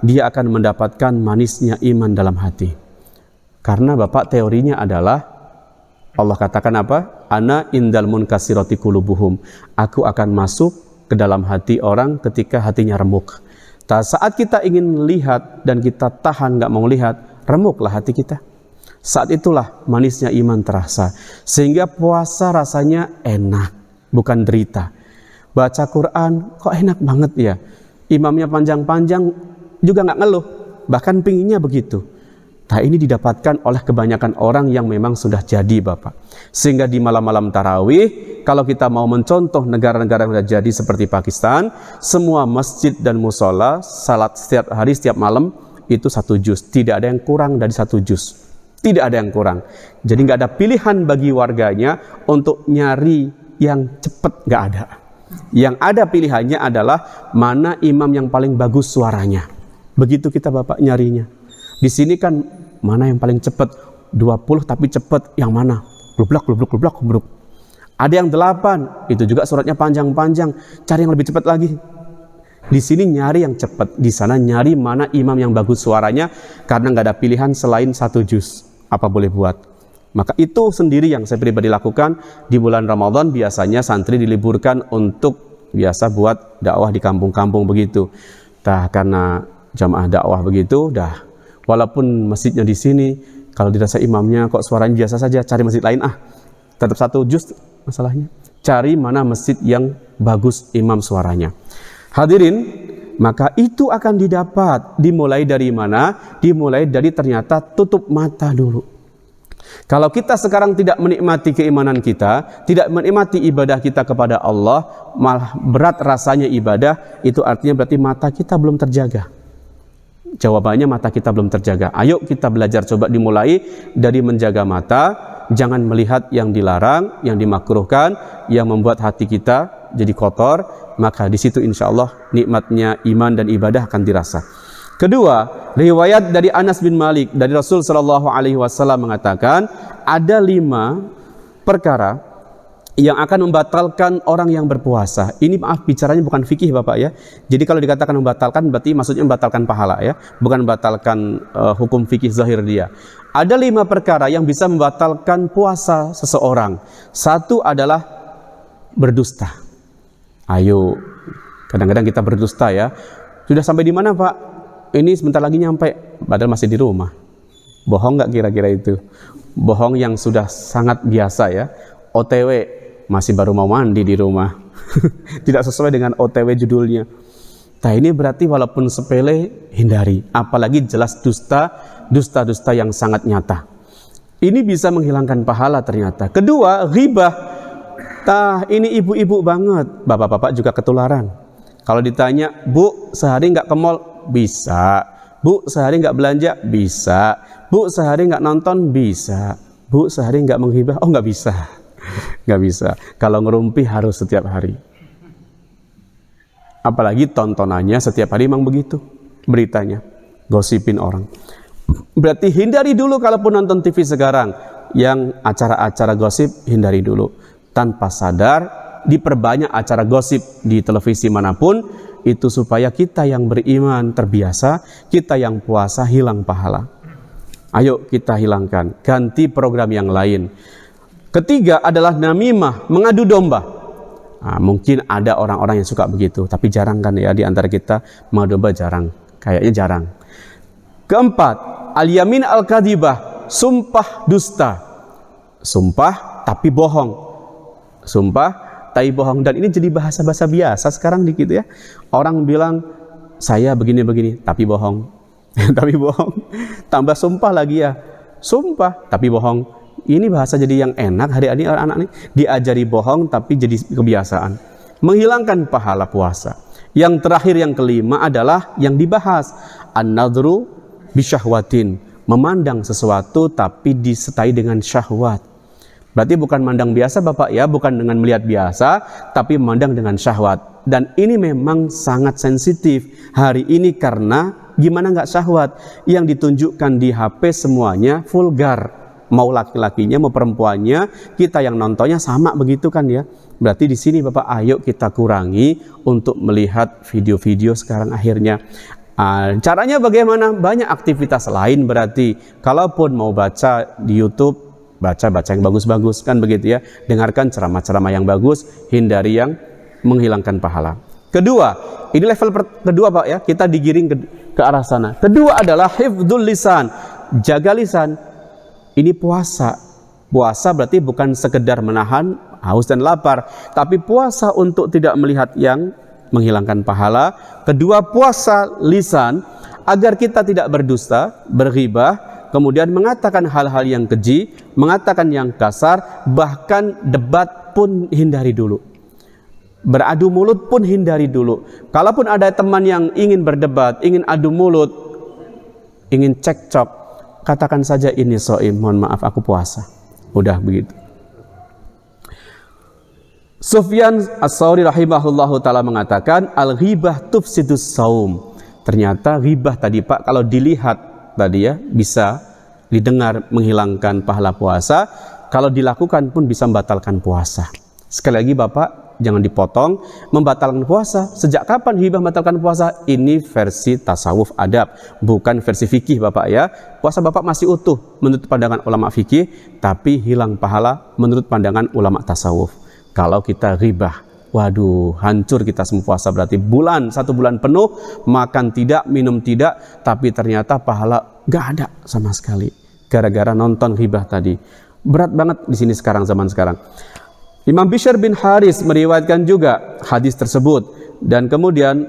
dia akan mendapatkan manisnya iman dalam hati. Karena Bapak teorinya adalah, Allah katakan apa? Ana indal munkasirati qulubuhum. Aku akan masuk ke dalam hati orang ketika hatinya remuk. Saat kita ingin lihat dan kita tahan gak mau lihat, remuklah hati kita. Saat itulah manisnya iman terasa. Sehingga puasa rasanya enak, bukan derita. Baca Quran kok enak banget ya. Imamnya panjang-panjang juga gak ngeluh, bahkan pinginnya begitu. Nah, ini didapatkan oleh kebanyakan orang yang memang sudah jadi Bapak. Sehingga di malam-malam tarawih, kalau kita mau mencontoh negara-negara yang sudah jadi seperti Pakistan, semua masjid dan musola salat setiap hari, setiap malam itu 1 juz. Tidak ada yang kurang dari 1 juz. Tidak ada yang kurang. Jadi nggak ada pilihan bagi warganya untuk nyari yang cepat, nggak ada. Yang ada pilihannya adalah mana imam yang paling bagus suaranya. Begitu kita Bapak nyarinya. Di sini kan mana yang paling cepat, 20 tapi cepat, yang mana? Glublak. Ada yang 8, itu juga suratnya panjang-panjang, cari yang lebih cepat lagi. Di sini nyari yang cepat, di sana nyari mana imam yang bagus suaranya, karena nggak ada pilihan selain 1 juz. Apa boleh buat? Maka itu sendiri yang saya pribadi lakukan di bulan Ramadan. Biasanya santri diliburkan untuk biasa buat dakwah di kampung-kampung begitu. Karena jamaah dakwah begitu, walaupun masjidnya di sini, kalau dirasa imamnya kok suaranya biasa saja, cari masjid lain tetap 1 juz masalahnya. Cari mana masjid yang bagus imam suaranya. Hadirin, maka itu akan didapat. Dimulai dari mana? Dimulai dari ternyata tutup mata dulu. Kalau kita sekarang tidak menikmati keimanan kita, tidak menikmati ibadah kita kepada Allah, malah berat rasanya ibadah, itu artinya berarti mata kita belum terjaga. Jawabannya mata kita belum terjaga. Ayo kita belajar, coba dimulai dari menjaga mata, jangan melihat yang dilarang, yang dimakruhkan, yang membuat hati kita jadi kotor, maka di situ insya Allah nikmatnya iman dan ibadah akan dirasa. Kedua, riwayat dari Anas bin Malik dari Rasul Shallallahu Alaihi Wasallam mengatakan ada 5 perkara yang akan membatalkan orang yang berpuasa. Ini maaf bicaranya bukan fikih Bapak ya. Jadi kalau dikatakan membatalkan berarti maksudnya membatalkan pahala ya, bukan membatalkan hukum fikih zahir dia. Ada 5 perkara yang bisa membatalkan puasa seseorang. 1 adalah berdusta. Ayo, kadang-kadang kita berdusta ya. Sudah sampai di mana Pak? Ini sebentar lagi nyampe, padahal masih di rumah. Bohong nggak kira-kira itu? Bohong yang sudah sangat biasa ya. OTW, masih baru mau mandi di rumah. Tidak sesuai dengan OTW judulnya. Nah ini berarti walaupun sepele, hindari. Apalagi jelas dusta yang sangat nyata. Ini bisa menghilangkan pahala ternyata. Kedua, ghibah. Ini ibu-ibu banget. Bapak-bapak juga ketularan. Kalau ditanya, Bu, sehari nggak ke mall? Bisa. Bu, sehari nggak belanja? Bisa. Bu, sehari nggak nonton? Bisa. Bu, sehari nggak menghibah? Oh, nggak bisa. Nggak bisa. Kalau ngerumpi harus setiap hari. Apalagi tontonannya setiap hari memang begitu. Beritanya. Gosipin orang. Berarti hindari dulu kalaupun nonton TV sekarang. Yang acara-acara gosip hindari dulu. Tanpa sadar diperbanyak acara gosip di televisi manapun. Itu supaya kita yang beriman terbiasa, kita yang puasa hilang pahala. Ayo kita hilangkan, ganti program yang lain. Ketiga adalah namimah, mengadu domba. Mungkin ada orang-orang yang suka begitu, tapi jarang kan ya di antara kita mengadu domba, jarang. Kayaknya jarang. Keempat, al-yamin al-kadhibah, sumpah dusta. Sumpah tapi bohong. Sumpah tai bohong, dan ini jadi bahasa-bahasa biasa sekarang dikit ya. Orang bilang saya begini-begini tapi bohong. Tapi bohong. Tambah sumpah lagi ya. Sumpah tapi bohong. Ini bahasa jadi yang enak hari ini anak-anak ini diajari bohong tapi jadi kebiasaan. Menghilangkan pahala puasa. Yang terakhir yang kelima adalah yang dibahas an-nadhru bisyahwatin, memandang sesuatu tapi disertai dengan syahwat. Berarti bukan mandang biasa Bapak ya, bukan dengan melihat biasa, tapi memandang dengan syahwat. Dan ini memang sangat sensitif hari ini karena Gimana nggak syahwat? Yang ditunjukkan di HP semuanya vulgar. Mau laki-lakinya, mau perempuannya, kita yang nontonnya sama begitu kan ya. Berarti di sini Bapak, ayo kita kurangi untuk melihat video-video sekarang akhirnya. Caranya bagaimana? Banyak aktivitas lain berarti. Kalaupun mau baca di YouTube, baca yang bagus-bagus kan begitu ya. Dengarkan ceramah-ceramah yang bagus, hindari yang menghilangkan pahala. Kedua, ini level kedua Pak ya, kita digiring ke arah sana. Kedua adalah hifdzul lisan, jaga lisan. Ini puasa. Puasa berarti bukan sekedar menahan haus dan lapar, tapi puasa untuk tidak melihat yang menghilangkan pahala. Kedua, puasa lisan agar kita tidak berdusta, berghibah, kemudian mengatakan hal-hal yang keji, mengatakan yang kasar, bahkan debat pun hindari dulu. Beradu mulut pun hindari dulu. Kalaupun ada teman yang ingin berdebat, ingin adu mulut, ingin cekcok, katakan saja ini shaim, mohon maaf aku puasa. Udah begitu. Sufyan Ats-Tsauri rahimahullahu taala mengatakan al-ghibah tufsidus shaum. Ternyata ghibah tadi Pak, kalau dilihat tadi ya, bisa didengar menghilangkan pahala puasa, kalau dilakukan pun bisa membatalkan puasa. Sekali lagi Bapak, jangan dipotong, membatalkan puasa. Sejak kapan ghibah membatalkan puasa? Ini versi tasawuf adab, bukan versi fikih Bapak ya. Puasa Bapak masih utuh menurut pandangan ulama fikih, tapi hilang pahala menurut pandangan ulama tasawuf. Kalau kita ghibah, waduh, hancur kita semua puasa. Berarti satu bulan penuh, makan tidak, minum tidak, tapi ternyata pahala gak ada sama sekali gara-gara nonton ghibah tadi. Berat banget di sini sekarang, zaman sekarang. Imam Bishr bin Haris meriwayatkan juga hadis tersebut, dan kemudian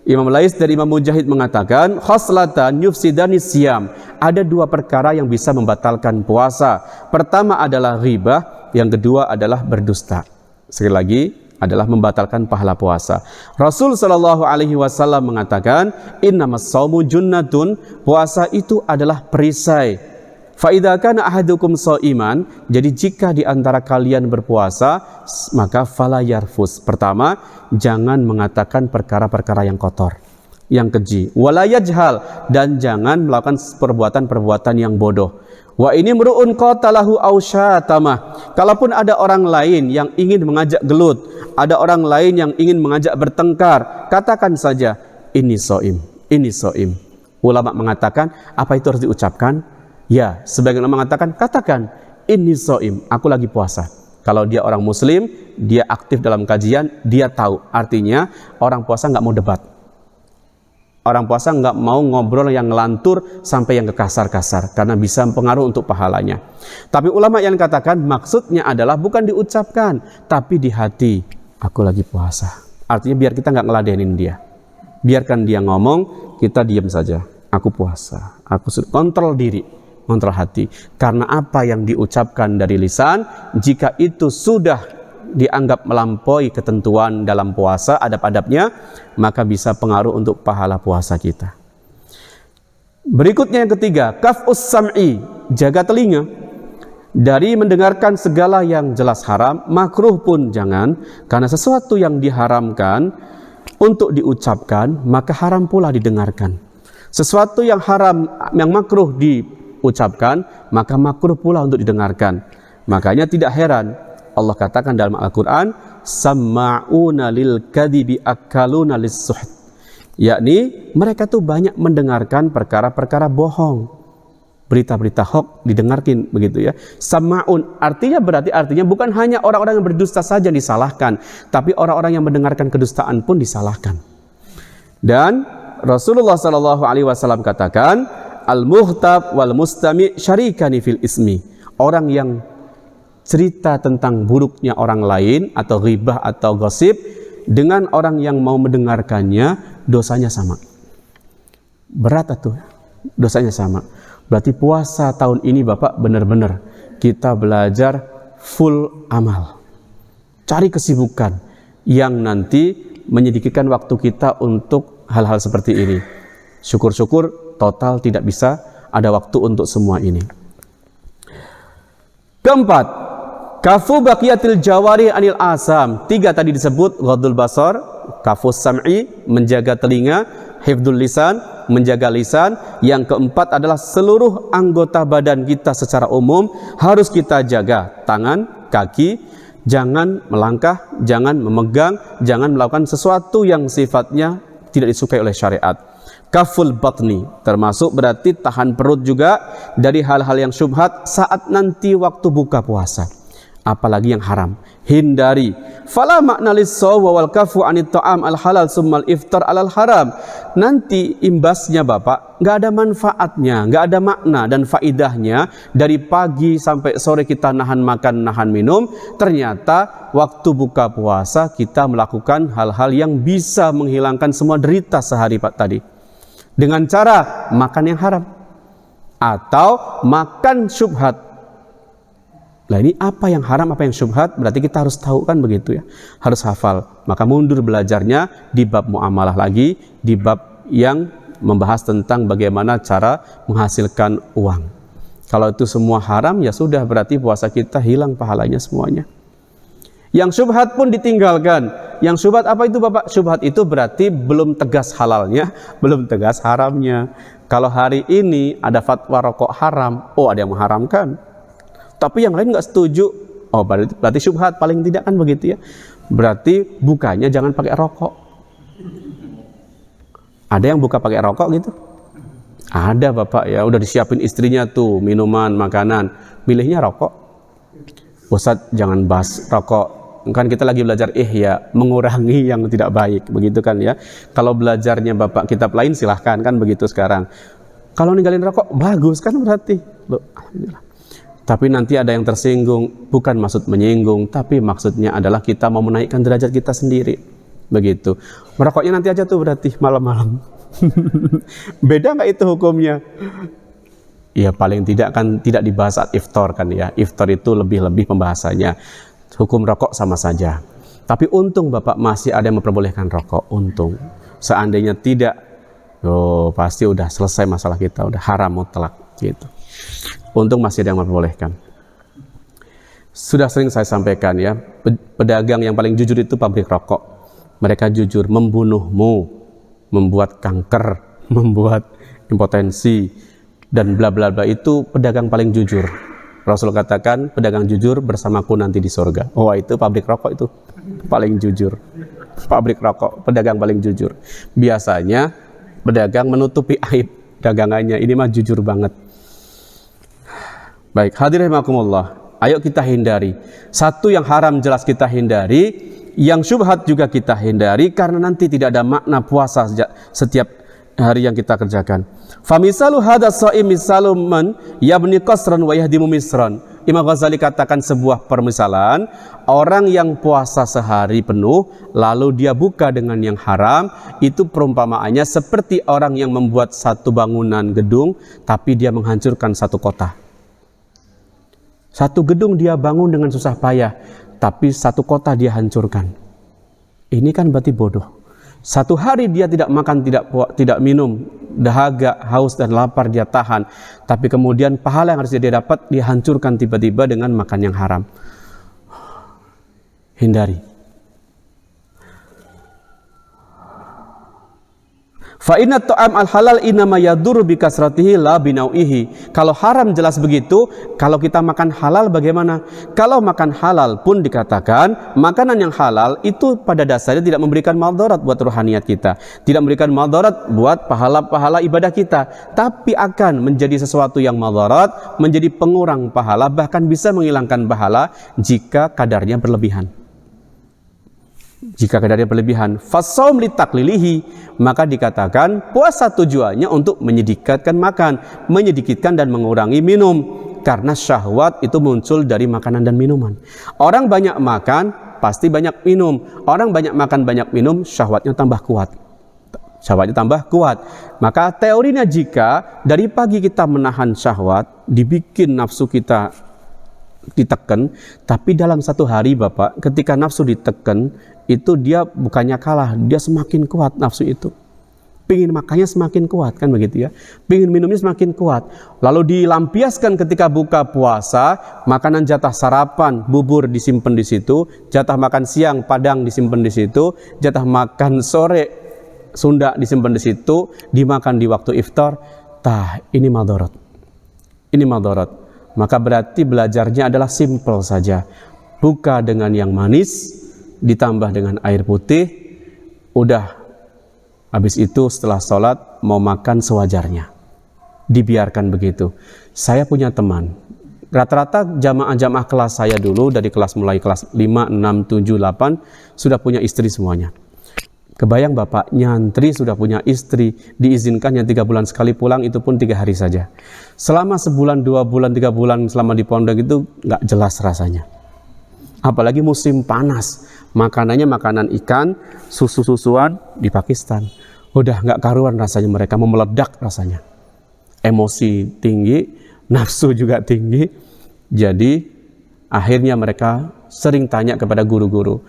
Imam Lais dari Imam Mujahid mengatakan khaslatan yufsidani siyam. Ada dua perkara yang bisa membatalkan puasa. Pertama adalah ghibah, yang kedua adalah berdusta. Sekali lagi, adalah membatalkan pahala puasa. Rasul sallallahu alaihi wasallam mengatakan innamas shaumu junnatun, puasa itu adalah perisai. Fa idza kana ahadukum shaiman, jadi jika di antara kalian berpuasa, maka fala yarfus. Pertama, jangan mengatakan perkara-perkara yang kotor, yang keji. Wala yajhal, dan jangan melakukan perbuatan-perbuatan yang bodoh. Wa ini mru'un qatalahu aw syatamah. Kalaupun ada orang lain yang ingin mengajak gelut, ada orang lain yang ingin mengajak bertengkar, katakan saja ini shaim, ini shaim. Ulama mengatakan, apa itu harus diucapkan? Ya, sebagian orang mengatakan, katakan ini shaim, aku lagi puasa. Kalau dia orang muslim, dia aktif dalam kajian, dia tahu artinya orang puasa nggak mau debat. Orang puasa nggak mau ngobrol yang ngelantur sampai yang kekasar-kasar, karena bisa mempengaruhi untuk pahalanya. Tapi ulama yang katakan maksudnya adalah bukan diucapkan, tapi di hati, aku lagi puasa. Artinya biar kita nggak ngeladenin dia, biarkan dia ngomong, kita diam saja. Aku puasa, aku kontrol diri, kontrol hati. Karena apa yang diucapkan dari lisan, jika itu sudah dianggap melampaui ketentuan dalam puasa, adab-adabnya, maka bisa pengaruh untuk pahala puasa kita. Berikutnya yang ketiga, kaf'us sam'i, jaga telinga dari mendengarkan segala yang jelas haram, makruh pun jangan, karena sesuatu yang diharamkan untuk diucapkan, maka haram pula didengarkan. Sesuatu yang haram, yang makruh diucapkan, maka makruh pula untuk didengarkan. Makanya tidak heran Allah katakan dalam Al-Quran, samma'una lil kadhibi akaluna lis-suht, yakni mereka tuh banyak mendengarkan perkara-perkara bohong, berita-berita hoax didengarkan begitu ya. Samma'un artinya bukan hanya orang-orang yang berdusta saja disalahkan, tapi orang-orang yang mendengarkan kedustaan pun disalahkan. Dan Rasulullah sallallahu alaihi wasallam katakan, al-muhtab wal mustami' syarikani fil ismi. Orang yang cerita tentang buruknya orang lain atau ghibah atau gosip dengan orang yang mau mendengarkannya, dosanya sama. Berat tuh, dosanya sama. Berarti puasa tahun ini Bapak benar-benar kita belajar full amal. Cari kesibukan yang nanti menyedikitkan waktu kita untuk hal-hal seperti ini. Syukur-syukur total tidak bisa ada waktu untuk semua ini. Keempat, kafu baqiyatil jawari anil asam. 3 tadi disebut, ghadul basar, kafus sam'i, menjaga telinga, hifdzul lisan, menjaga lisan. Yang keempat adalah seluruh anggota badan kita secara umum harus kita jaga. Tangan, kaki, jangan melangkah, jangan memegang, jangan melakukan sesuatu yang sifatnya tidak disukai oleh syariat. Kaful batni, termasuk berarti tahan perut juga dari hal-hal yang syubhat saat nanti waktu buka puasa, apalagi yang haram. Hindari. Fala makna lis-shaum wal kafu anit ta'am al halal summal iftar alal haram. Nanti imbasnya Bapak, nggak ada manfaatnya, nggak ada makna dan faidahnya dari pagi sampai sore kita nahan makan, nahan minum. Ternyata waktu buka puasa kita melakukan hal-hal yang bisa menghilangkan semua derita sehari Pak tadi. Dengan cara makan yang haram atau makan syubhat. Nah ini apa yang haram, apa yang syubhat, berarti kita harus tahu kan begitu ya. Harus hafal. Maka mundur belajarnya di bab muamalah lagi, di bab yang membahas tentang bagaimana cara menghasilkan uang. Kalau itu semua haram ya sudah, berarti puasa kita hilang pahalanya semuanya. Yang syubhat pun ditinggalkan. Yang syubhat apa itu Bapak? Syubhat itu berarti belum tegas halalnya, belum tegas haramnya. Kalau hari ini ada fatwa rokok haram, oh ada yang mengharamkan, tapi yang lain nggak setuju, oh berarti syubhat paling tidak kan begitu ya. Berarti bukanya jangan pakai rokok. Ada yang buka pakai rokok gitu? Ada Bapak ya, udah disiapin istrinya tuh minuman, makanan, milihnya rokok. Ustadz jangan bahas rokok, kan kita lagi belajar ya mengurangi yang tidak baik, begitu kan ya. Kalau belajarnya Bapak kitab lain silahkan kan begitu sekarang. Kalau ninggalin rokok bagus kan berarti. Loh, alhamdulillah. Tapi nanti ada yang tersinggung, bukan maksud menyinggung, tapi maksudnya adalah kita mau menaikkan derajat kita sendiri. Begitu. Merokoknya nanti aja tuh berarti malam-malam. Beda nggak itu hukumnya? Ya paling tidak kan tidak dibahas saat iftar kan ya. Iftar itu lebih-lebih pembahasannya. Hukum rokok sama saja. Tapi untung Bapak masih ada yang memperbolehkan rokok. Untung. Seandainya tidak, oh pasti udah selesai masalah kita, udah haram mutlak gitu. Untung masih ada yang memperbolehkan. Sudah sering saya sampaikan ya, pedagang yang paling jujur itu pabrik rokok. Mereka jujur, membunuhmu, membuat kanker, membuat impotensi, dan bla bla bla, itu pedagang paling jujur. Rasul katakan, pedagang jujur bersamaku nanti di surga. Oh itu pabrik rokok itu paling jujur. Pabrik rokok, pedagang paling jujur. Biasanya pedagang menutupi aib dagangannya, ini mah jujur banget. Baik, hadirin rahimakumullah, ayo kita hindari. Satu yang haram jelas kita hindari, yang syubhat juga kita hindari, karena nanti tidak ada makna puasa setiap hari yang kita kerjakan. Famisalu hadas shaim misalu man yabni qasran wa yahdimu misran. Imam Ghazali katakan sebuah permisalan, orang yang puasa sehari penuh lalu dia buka dengan yang haram, itu perumpamaannya seperti orang yang membuat satu bangunan gedung tapi dia menghancurkan satu kota. Satu gedung dia bangun dengan susah payah, tapi satu kota dia hancurkan. Ini kan berarti bodoh. Satu hari dia tidak makan, tidak minum, dahaga, haus dan lapar dia tahan, tapi kemudian pahala yang harus dia dapat dia hancurkan tiba-tiba dengan makan yang haram. Hindari. Fa inna ta'am al-halal inama yadur bi kasratihi la binau'ihi. Kalau haram jelas begitu, kalau kita makan halal bagaimana? Kalau makan halal pun dikatakan makanan yang halal itu pada dasarnya tidak memberikan madarat buat rohaniat kita, tidak memberikan madarat buat pahala-pahala ibadah kita, tapi akan menjadi sesuatu yang madarat, menjadi pengurang pahala, bahkan bisa menghilangkan pahala jika kadarnya berlebihan. Jika kadarnya berlebihan, fasaum litaklilihi, maka dikatakan puasa tujuannya untuk menyedikitkan makan, menyedikitkan dan mengurangi minum, karena syahwat itu muncul dari makanan dan minuman. Orang banyak makan pasti banyak minum, orang banyak makan banyak minum, syahwatnya tambah kuat. Syahwatnya tambah kuat. Maka teorinya jika dari pagi kita menahan syahwat, dibikin nafsu kita ditekan, tapi dalam satu hari Bapak, ketika nafsu ditekan, itu dia bukannya kalah, dia semakin kuat nafsu itu. Pingin makannya semakin kuat kan begitu ya. Pingin minumnya semakin kuat. Lalu dilampiaskan ketika buka puasa, makanan jatah sarapan, bubur disimpan di situ, jatah makan siang, padang disimpan di situ, jatah makan sore, Sunda disimpan di situ, dimakan di waktu iftar, ini madarat. Ini madarat. Maka berarti belajarnya adalah simple saja. Buka dengan yang manis, ditambah dengan air putih, udah. Habis itu setelah sholat mau makan sewajarnya. Dibiarkan begitu. Saya punya teman, rata-rata jamaah-jamaah kelas saya dulu, dari mulai kelas 5, 6, 7, 8 sudah punya istri semuanya. Kebayang bapak nyantri sudah punya istri, diizinkan yang 3 bulan sekali pulang, itu pun 3 hari saja. Selama sebulan, 2 bulan, 3 bulan selama di pondok itu nggak jelas rasanya. Apalagi musim panas, makanannya makanan ikan, susu-susuan di Pakistan. Udah nggak karuan rasanya, mereka mau meledak rasanya. Emosi tinggi, nafsu juga tinggi. Jadi akhirnya mereka sering tanya kepada guru-guru,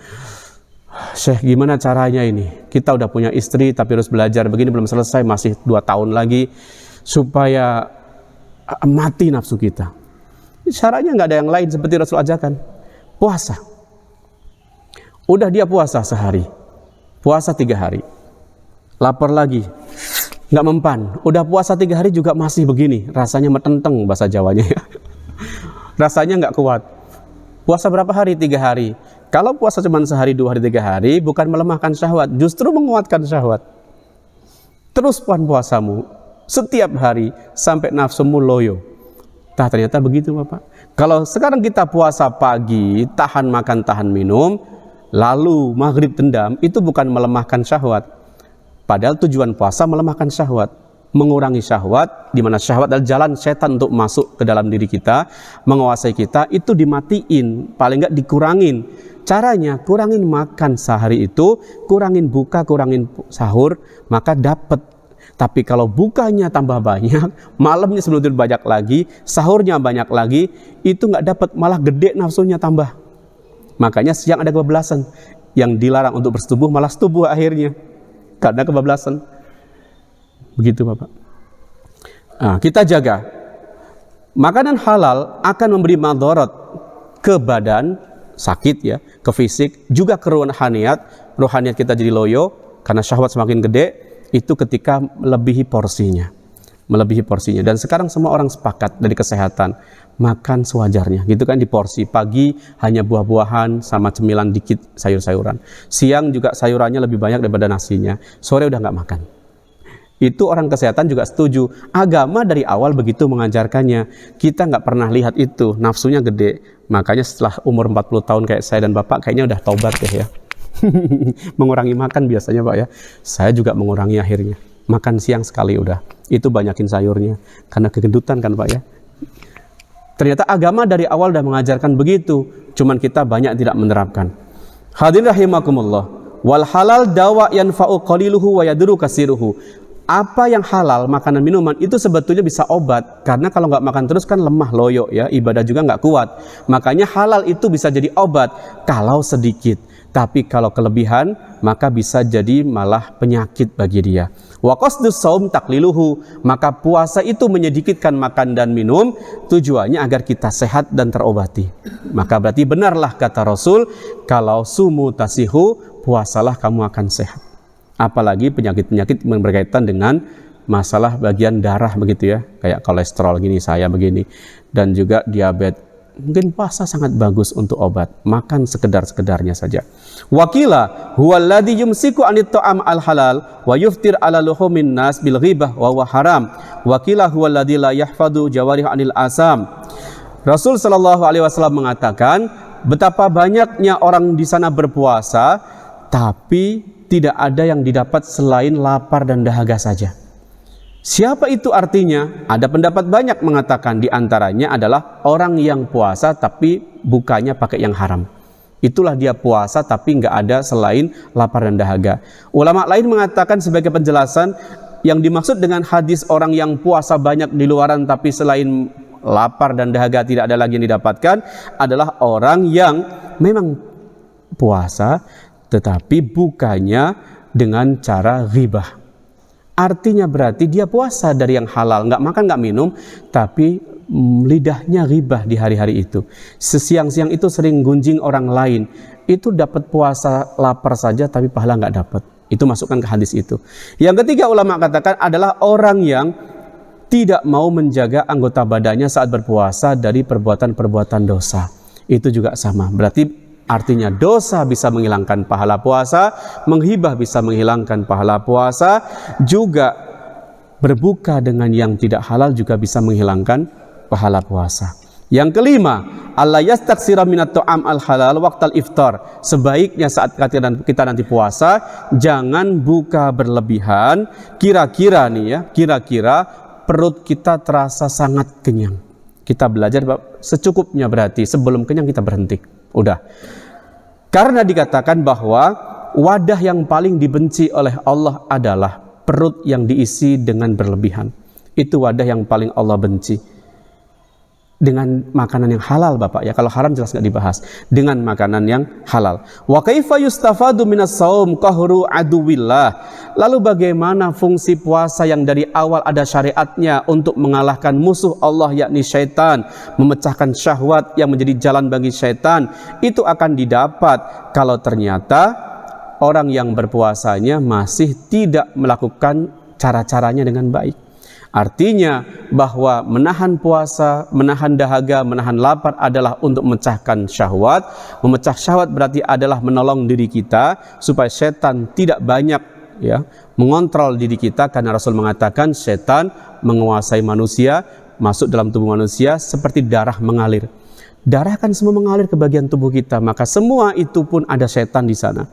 Syekh, gimana caranya ini? Kita udah punya istri tapi harus belajar begini, belum selesai, masih 2 tahun lagi, supaya mati nafsu kita. Caranya nggak ada yang lain seperti Rasul ajarkan, puasa. Udah dia puasa sehari, puasa 3 hari, lapar lagi, nggak mempan. Udah puasa 3 hari juga masih begini, rasanya metenteng bahasa Jawanya ya. Rasanya nggak kuat. Puasa berapa hari? 3 hari. Kalau puasa cuma sehari, 2 hari, 3 hari, bukan melemahkan syahwat, justru menguatkan syahwat. Terus puasamu setiap hari sampai nafsumu loyo. Ternyata begitu Bapak. Kalau sekarang kita puasa pagi, tahan makan, tahan minum, lalu maghrib tendam, itu bukan melemahkan syahwat. Padahal tujuan puasa melemahkan syahwat, mengurangi syahwat, di mana syahwat adalah jalan setan untuk masuk ke dalam diri kita, menguasai kita, itu dimatiin, paling enggak dikurangin. Caranya kurangin makan sehari itu, kurangin buka, kurangin sahur, maka dapat. Tapi kalau bukanya tambah banyak, malamnya sebelum tidur banyak lagi, sahurnya banyak lagi, itu nggak dapat, malah gede nafsunya tambah. Makanya siang ada kebablasan, yang dilarang untuk bersetubuh malah setubuh akhirnya karena kebablasan. Begitu Bapak. Nah, kita jaga. Makanan halal akan memberi madarat ke badan, sakit ya, ke fisik, juga ke rohaniat. Rohaniat kita jadi loyo karena syahwat semakin gede, itu ketika melebihi porsinya. Melebihi porsinya. Dan sekarang semua orang sepakat dari kesehatan, makan sewajarnya. Gitu kan, di porsi. Pagi hanya buah-buahan sama cemilan dikit sayur-sayuran. Siang juga sayurannya lebih banyak daripada nasinya. Sore udah nggak makan. Itu orang kesehatan juga setuju. Agama dari awal begitu mengajarkannya. Kita nggak pernah lihat itu, nafsunya gede. Makanya setelah umur 40 tahun kayak saya dan Bapak, kayaknya udah taubat deh ya. Mengurangi makan biasanya Pak ya. Saya juga mengurangi akhirnya. Makan siang sekali udah. Itu banyakin sayurnya. Karena kegendutan kan Pak ya. Ternyata agama dari awal udah mengajarkan begitu. Cuman kita banyak tidak menerapkan. Hadirin rahimakumullah. Wal halal dawa yanfa'u qaliluhu wa yadurru kasiruhu. Apa yang halal, makanan minuman, itu sebetulnya bisa obat. Karena kalau nggak makan terus kan lemah, loyo ya, ibadah juga nggak kuat. Makanya halal itu bisa jadi obat kalau sedikit. Tapi kalau kelebihan, maka bisa jadi malah penyakit bagi dia. Wa qasdus shaum taqliluhu, maka puasa itu menyedikitkan makan dan minum, tujuannya agar kita sehat dan terobati. Maka berarti benarlah kata Rasul, kalau sumu tasihu, puasalah kamu akan sehat. Apalagi penyakit-penyakit yang berkaitan dengan masalah bagian darah begitu ya, kayak kolesterol gini, saya begini, dan juga diabetes. Mungkin puasa sangat bagus untuk obat, makan sekedar-sekedarnya saja. Wakila huwallazi yumsiku anit ta'am al halal wa yuftir ala luhumin nas bil ghibah wa huwa haram. Wakila huwallazi la yahfadu jawarih anil asam. Rasul sallallahu alaihi wasallam mengatakan, betapa banyaknya orang di sana berpuasa tapi tidak ada yang didapat selain lapar dan dahaga saja. Siapa itu artinya? Ada pendapat banyak mengatakan diantaranya adalah orang yang puasa tapi bukanya pakai yang haram. Itulah dia puasa tapi nggak ada selain lapar dan dahaga. Ulama lain mengatakan sebagai penjelasan, yang dimaksud dengan hadis orang yang puasa banyak di luaran tapi selain lapar dan dahaga tidak ada lagi yang didapatkan, adalah orang yang memang puasa tetapi bukanya dengan cara ghibah. Artinya berarti dia puasa dari yang halal, nggak makan, nggak minum, tapi lidahnya ghibah di hari-hari itu. Sesiang-siang itu sering gunjing orang lain, itu dapat puasa lapar saja tapi pahala nggak dapat. Itu masukkan ke hadis itu. Yang ketiga ulama katakan adalah orang yang tidak mau menjaga anggota badannya saat berpuasa dari perbuatan-perbuatan dosa. Itu juga sama. Berarti artinya dosa bisa menghilangkan pahala puasa, menghibah bisa menghilangkan pahala puasa, juga berbuka dengan yang tidak halal juga bisa menghilangkan pahala puasa. Yang kelima, alla yastaksira minat ta'am al-halal waqtal iftar. Sebaiknya saat kita nanti puasa, jangan buka berlebihan. Kira-kira perut kita terasa sangat kenyang. Kita belajar secukupnya, berarti sebelum kenyang kita berhenti. Udah. Karena dikatakan bahwa wadah yang paling dibenci oleh Allah adalah perut yang diisi dengan berlebihan. Itu wadah yang paling Allah benci. Dengan makanan yang halal, Bapak ya. Kalau haram jelas nggak dibahas. Dengan makanan yang halal. Wa kaifa yustafadu minas shaum qahru aduwillah. Lalu bagaimana fungsi puasa yang dari awal ada syariatnya untuk mengalahkan musuh Allah yakni syaitan, memecahkan syahwat yang menjadi jalan bagi syaitan, itu akan didapat kalau ternyata orang yang berpuasanya masih tidak melakukan cara-caranya dengan baik. Artinya bahwa menahan puasa, menahan dahaga, menahan lapar adalah untuk memecahkan syahwat. Memecah syahwat berarti adalah menolong diri kita supaya setan tidak banyak mengontrol diri kita, karena Rasul mengatakan setan menguasai manusia, masuk dalam tubuh manusia seperti darah mengalir. Darah kan semua mengalir ke bagian tubuh kita, maka semua itu pun ada setan di sana.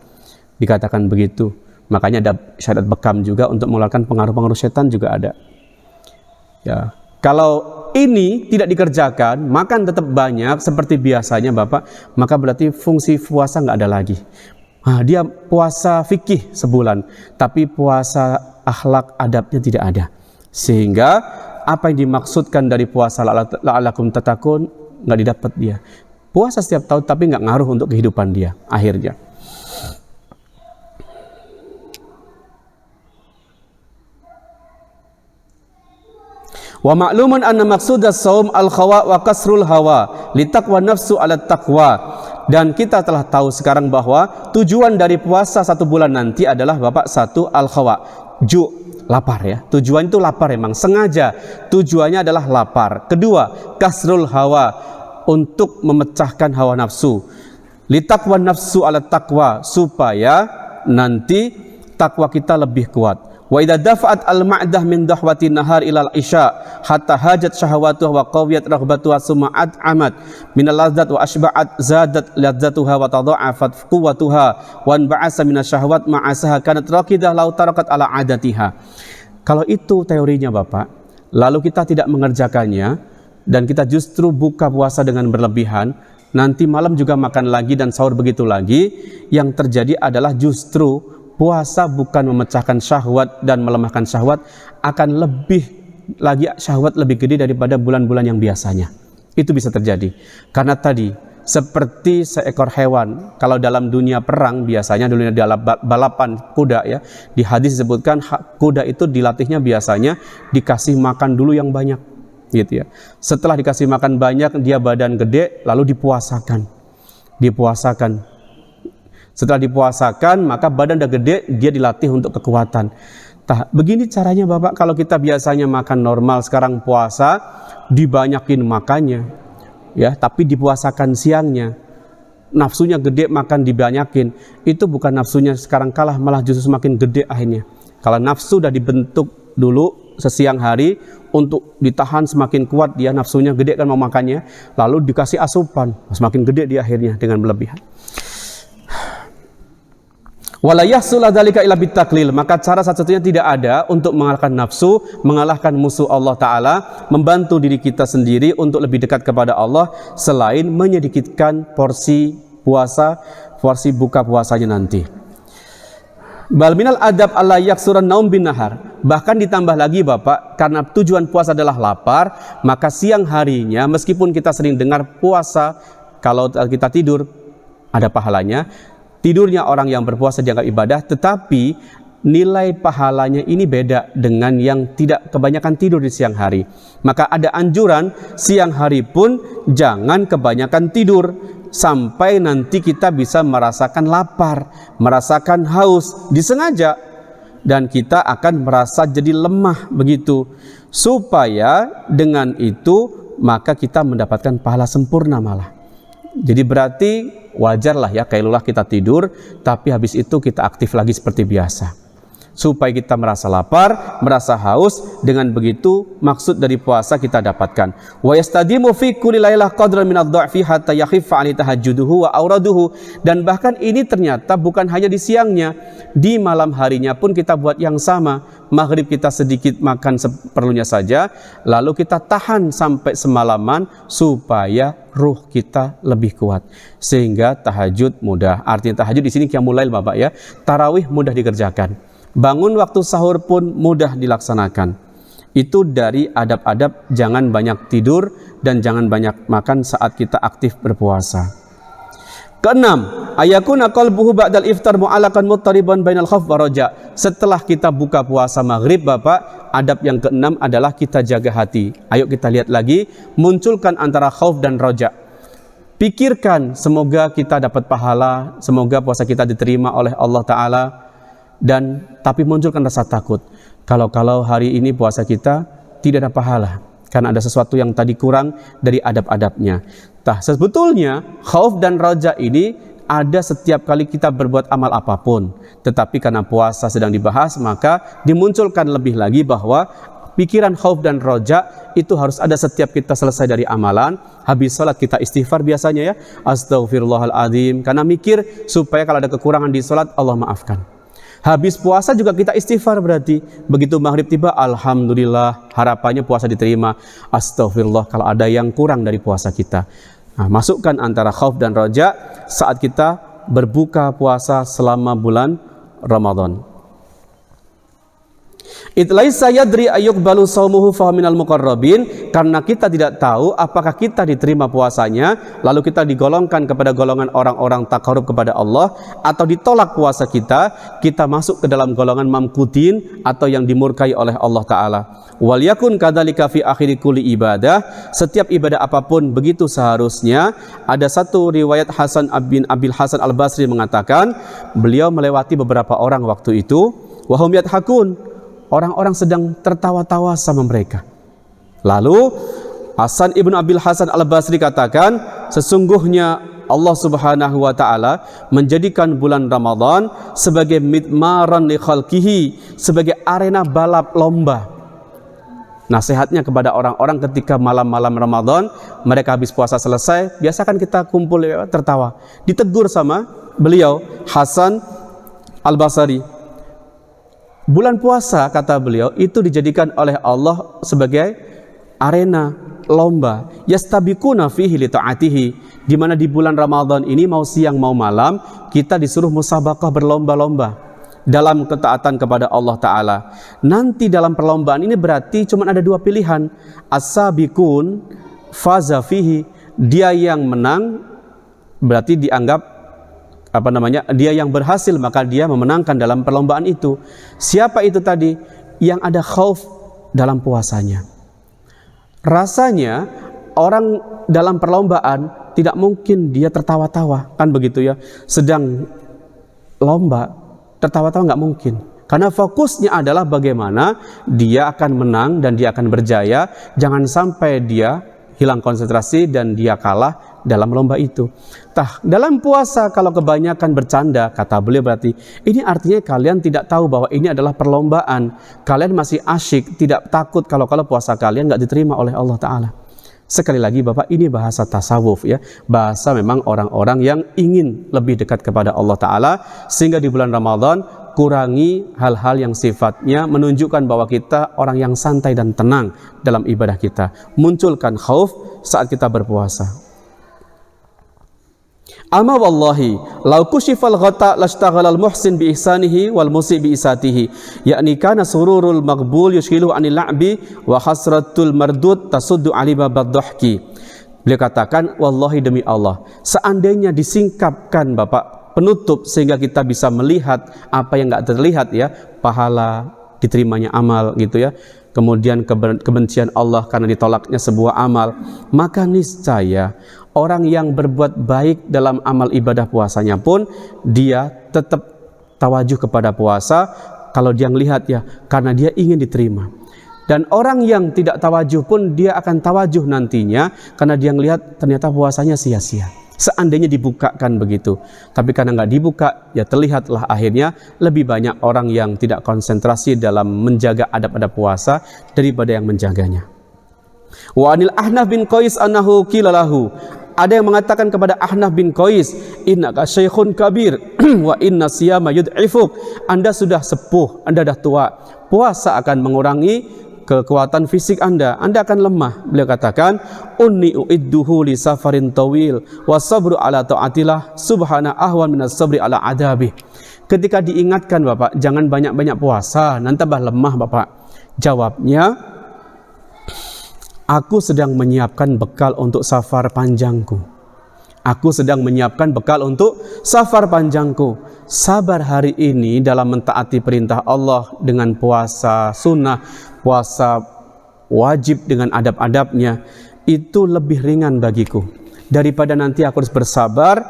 Dikatakan begitu. Makanya ada syahadat bekam juga untuk mengeluarkan pengaruh-pengaruh setan juga ada. Ya, kalau ini tidak dikerjakan, makan tetap banyak seperti biasanya Bapak, maka berarti fungsi puasa nggak ada lagi. Dia puasa fikih sebulan, tapi puasa akhlak adabnya tidak ada. Sehingga apa yang dimaksudkan dari puasa la'alakum tatakun nggak didapat dia. Puasa setiap tahun tapi nggak ngaruh untuk kehidupan dia akhirnya. Wa ma'lumun anna maqsudas shaum al-khawa wa kasrul hawa litaqwa nafsu ala taqwa. Dan kita telah tahu sekarang bahwa tujuan dari puasa 1 bulan nanti adalah Bapak, 1 al-khawa, lapar ya. Tujuan itu lapar memang sengaja. Tujuannya adalah lapar. Kedua, kasrul hawa, untuk memecahkan hawa nafsu. Litaqwa nafsu ala taqwa, supaya nanti takwa kita lebih kuat. Wa idza dafa'at al-ma'dah min dahwati nahar ilal isya hatta hajat syahawatuha wa qawiyat raghbatuha summa at'amat min al-ladzat wa ashba'at zadat ladzatuha wa tadha'afat quwwatuha wa anba'asa min asyahawat ma'asaha kanat raqidah law tarakat ala adatiha. Kalau itu teorinya Bapak, lalu kita tidak mengerjakannya dan kita justru buka puasa dengan berlebihan, nanti malam juga makan lagi dan sahur begitu lagi, yang terjadi adalah justru puasa bukan memecahkan syahwat dan melemahkan syahwat, akan lebih lagi syahwat lebih gede daripada bulan-bulan yang biasanya. Itu bisa terjadi. Karena tadi seperti seekor hewan, kalau dalam dunia perang biasanya dunia balapan kuda ya, di hadis disebutkan kuda itu dilatihnya biasanya dikasih makan dulu yang banyak gitu ya. Setelah dikasih makan banyak dia badan gede, lalu dipuasakan. Setelah dipuasakan, maka badan udah gede, dia dilatih untuk kekuatan. Begini caranya Bapak, kalau kita biasanya makan normal, sekarang puasa, dibanyakin makannya, ya, tapi dipuasakan siangnya. Nafsunya gede, makan dibanyakin. Itu bukan nafsunya sekarang kalah, malah justru semakin gede akhirnya. Kalau nafsu udah dibentuk dulu sesiang hari, untuk ditahan semakin kuat dia, nafsunya gede kan mau makannya, lalu dikasih asupan, semakin gede dia akhirnya dengan berlebihan. Wala yahsula dzalika illa bitaklil, maka cara satu-satunya tidak ada untuk mengalahkan nafsu, mengalahkan musuh Allah Ta'ala, membantu diri kita sendiri untuk lebih dekat kepada Allah, selain menyedikitkan porsi puasa, porsi buka puasanya nanti. Bal minal adab alla yaksuran naum bin nahar, bahkan ditambah lagi Bapak, karena tujuan puasa adalah lapar, maka siang harinya meskipun kita sering dengar puasa, kalau kita tidur ada pahalanya. Tidurnya orang yang berpuasa dianggap ibadah, tetapi nilai pahalanya ini beda dengan yang tidak kebanyakan tidur di siang hari. Maka ada anjuran siang hari pun jangan kebanyakan tidur. sampai nanti kita bisa merasakan lapar, merasakan haus, disengaja, dan kita akan merasa jadi lemah begitu, supaya dengan itu maka kita mendapatkan pahala sempurna malah. Jadi berarti wajarlah ya kailulah kita tidur, tapi habis itu kita aktif lagi seperti biasa, supaya kita merasa lapar, merasa haus. Dengan begitu maksud dari puasa kita dapatkan. Wa yastadimu fi kulli lailah qadran min ad-dha'fi hatta yakhiffa 'ali tahajjuduhu wa auraduhu. Dan bahkan ini ternyata bukan hanya di siangnya, di malam harinya pun kita buat yang sama. Maghrib kita sedikit makan seperlunya saja, lalu kita tahan sampai semalaman supaya ruh kita lebih kuat, sehingga tahajud mudah. Artinya tahajud di sini qiyamul lail Bapak ya. Tarawih mudah dikerjakan. Bangun waktu sahur pun mudah dilaksanakan. Itu dari adab-adab jangan banyak tidur dan jangan banyak makan saat kita aktif berpuasa. Keenam, ayakuna qalbuhu ba'dal iftar mu'alakan muttariban bainal khauf wa raja. Setelah kita buka puasa maghrib Bapak, adab yang keenam adalah kita jaga hati. Ayo kita lihat lagi, munculkan antara khauf dan raja. Pikirkan semoga kita dapat pahala, semoga puasa kita diterima oleh Allah Ta'ala. Dan tapi munculkan rasa takut, kalau hari ini puasa kita tidak ada pahala karena ada sesuatu yang tadi kurang dari adab-adabnya. Sebetulnya khauf dan raja ini ada setiap kali kita berbuat amal apapun, tetapi karena puasa sedang dibahas maka dimunculkan lebih lagi bahwa pikiran khauf dan raja itu harus ada setiap kita selesai dari amalan. Habis salat kita istighfar biasanya ya, astaghfirullahaladzim, karena mikir supaya kalau ada kekurangan di salat Allah maafkan. Habis puasa juga kita istighfar, berarti begitu maghrib tiba, alhamdulillah, harapannya puasa diterima. Astagfirullah kalau ada yang kurang dari puasa kita. Nah, masukkan antara khauf dan raja saat kita berbuka puasa selama bulan Ramadan. Itlaisa yadri ayyuqbalu shaumuhu fa minal muqarrabin, karena kita tidak tahu apakah kita diterima puasanya lalu kita digolongkan kepada golongan orang-orang taqarrub kepada Allah, atau ditolak puasa kita masuk ke dalam golongan mamkutin atau yang dimurkai oleh Allah Ta'ala. Wal yakun kadzalika fi akhiri kulli ibadah, setiap ibadah apapun begitu seharusnya. Ada satu riwayat Hasan bin Abil Hasan Al-Basri mengatakan beliau melewati beberapa orang waktu itu, wa hum yadhakun, orang-orang sedang tertawa-tawa sama mereka. Lalu Hasan ibn Abil Hasan Al-Basri katakan, sesungguhnya Allah Subhanahu wa Ta'ala menjadikan bulan Ramadan sebagai midmaran li khalqihi, sebagai arena balap lomba. Nasihatnya kepada orang-orang ketika malam-malam Ramadan, mereka habis puasa selesai, biasakan kita kumpul tertawa. Ditegur sama beliau Hasan Al-Basri. Bulan puasa, kata beliau, itu dijadikan oleh Allah sebagai arena lomba, yastabiquna fihi li ta'atihi, di mana di bulan Ramadan ini mau siang mau malam kita disuruh musabaqah, berlomba-lomba dalam ketaatan kepada Allah Ta'ala. Nanti dalam perlombaan ini berarti cuma ada dua pilihan, as-sabiqun faza fihi, dia yang menang berarti dianggap dia yang berhasil, maka dia memenangkan dalam perlombaan itu. Siapa itu tadi? Yang ada khauf dalam puasanya. Rasanya orang dalam perlombaan tidak mungkin dia tertawa-tawa, kan begitu ya. Sedang lomba tertawa-tawa nggak mungkin, karena fokusnya adalah bagaimana dia akan menang dan dia akan berjaya. Jangan sampai dia hilang konsentrasi dan dia kalah dalam lomba itu. Dalam puasa kalau kebanyakan bercanda, kata beliau, berarti ini artinya kalian tidak tahu bahwa ini adalah perlombaan. Kalian masih asyik, tidak takut kalau puasa kalian nggak diterima oleh Allah Ta'ala. Sekali lagi Bapak, ini bahasa tasawuf ya, bahasa memang orang-orang yang ingin lebih dekat kepada Allah Ta'ala. Sehingga di bulan Ramadan kurangi hal-hal yang sifatnya menunjukkan bahwa kita orang yang santai dan tenang dalam ibadah kita. Munculkan khauf saat kita berpuasa. Amma wallahi law kushifal ghata lashtaghalal muhsin bi ihsanihi wal musii bi isatihi, yakni kana sururul maqbul yushghilu anil la'bi wa hasratul mardud tasuddu alima badhahki. Beliau katakan, wallahi demi Allah, seandainya disingkapkan Bapak penutup sehingga kita bisa melihat apa yang enggak terlihat ya, pahala, diterimanya amal gitu ya, kemudian kebencian Allah karena ditolaknya sebuah amal, maka niscaya orang yang berbuat baik dalam amal ibadah puasanya pun dia tetap tawajuh kepada puasa kalau dia melihat ya, karena dia ingin diterima. Dan orang yang tidak tawajuh pun dia akan tawajuh nantinya karena dia melihat ternyata puasanya sia-sia. Seandainya dibukakan begitu, tapi karena nggak dibuka, ya terlihatlah akhirnya lebih banyak orang yang tidak konsentrasi dalam menjaga adab-adab puasa daripada yang menjaganya. Wa anil Ahnaf bin Qais annahu qila lahu, ada yang mengatakan kepada Ahnaf bin Qais, innaka syaikhun kabir wa inna siyama yud'ifuk, Anda sudah sepuh, Anda dah tua, puasa akan mengurangi kekuatan fisik Anda akan lemah. Beliau katakan, unni uidduhu li safarin tawil wa sabru ala ta'atillah subhana ahwan minas sabri ala adabi. Ketika diingatkan, Bapak, jangan banyak-banyak puasa, nanti tambah lemah, Bapak. Jawabnya, aku sedang menyiapkan bekal untuk safar panjangku. Aku sedang menyiapkan bekal untuk safar panjangku. Sabar hari ini dalam mentaati perintah Allah dengan puasa sunnah, puasa wajib dengan adab-adabnya, itu lebih ringan bagiku daripada nanti aku harus bersabar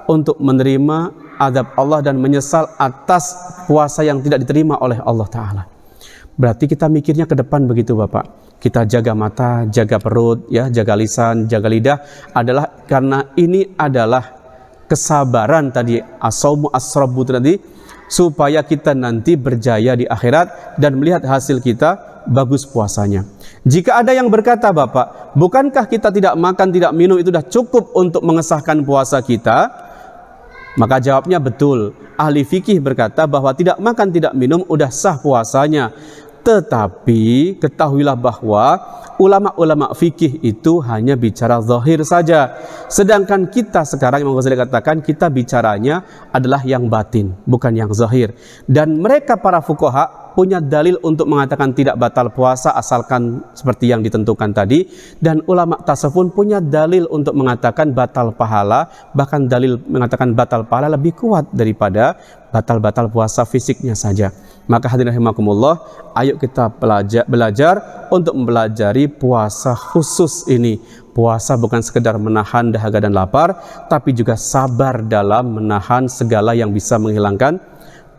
untuk menerima adab Allah dan menyesal atas puasa yang tidak diterima oleh Allah Ta'ala. Berarti kita mikirnya ke depan begitu, Bapak. Kita jaga mata, jaga perut, ya, jaga lisan, jaga lidah, adalah karena ini adalah kesabaran tadi, as-saumu as-rabbu tadi, supaya kita nanti berjaya di akhirat dan melihat hasil kita bagus puasanya. Jika ada yang berkata, Bapak, bukankah kita tidak makan, tidak minum itu sudah cukup untuk mengesahkan puasa kita? Maka jawabnya betul. Ahli fikih berkata bahwa tidak makan, tidak minum udah sah puasanya. Tetapi ketahuilah bahwa ulama-ulama fikih itu hanya bicara zahir saja. Sedangkan kita sekarang, Imam Ghazali katakan, kita bicaranya adalah yang batin, bukan yang zahir. Dan mereka para fuqaha punya dalil untuk mengatakan tidak batal puasa asalkan seperti yang ditentukan tadi. Dan ulama tasawuf pun punya dalil untuk mengatakan batal pahala, bahkan dalil mengatakan batal pahala lebih kuat daripada batal-batal puasa fisiknya saja. Maka hadirin rahimakumullah, ayo kita belajar untuk mempelajari puasa khusus ini. Puasa bukan sekedar menahan dahaga dan lapar, tapi juga sabar dalam menahan segala yang bisa menghilangkan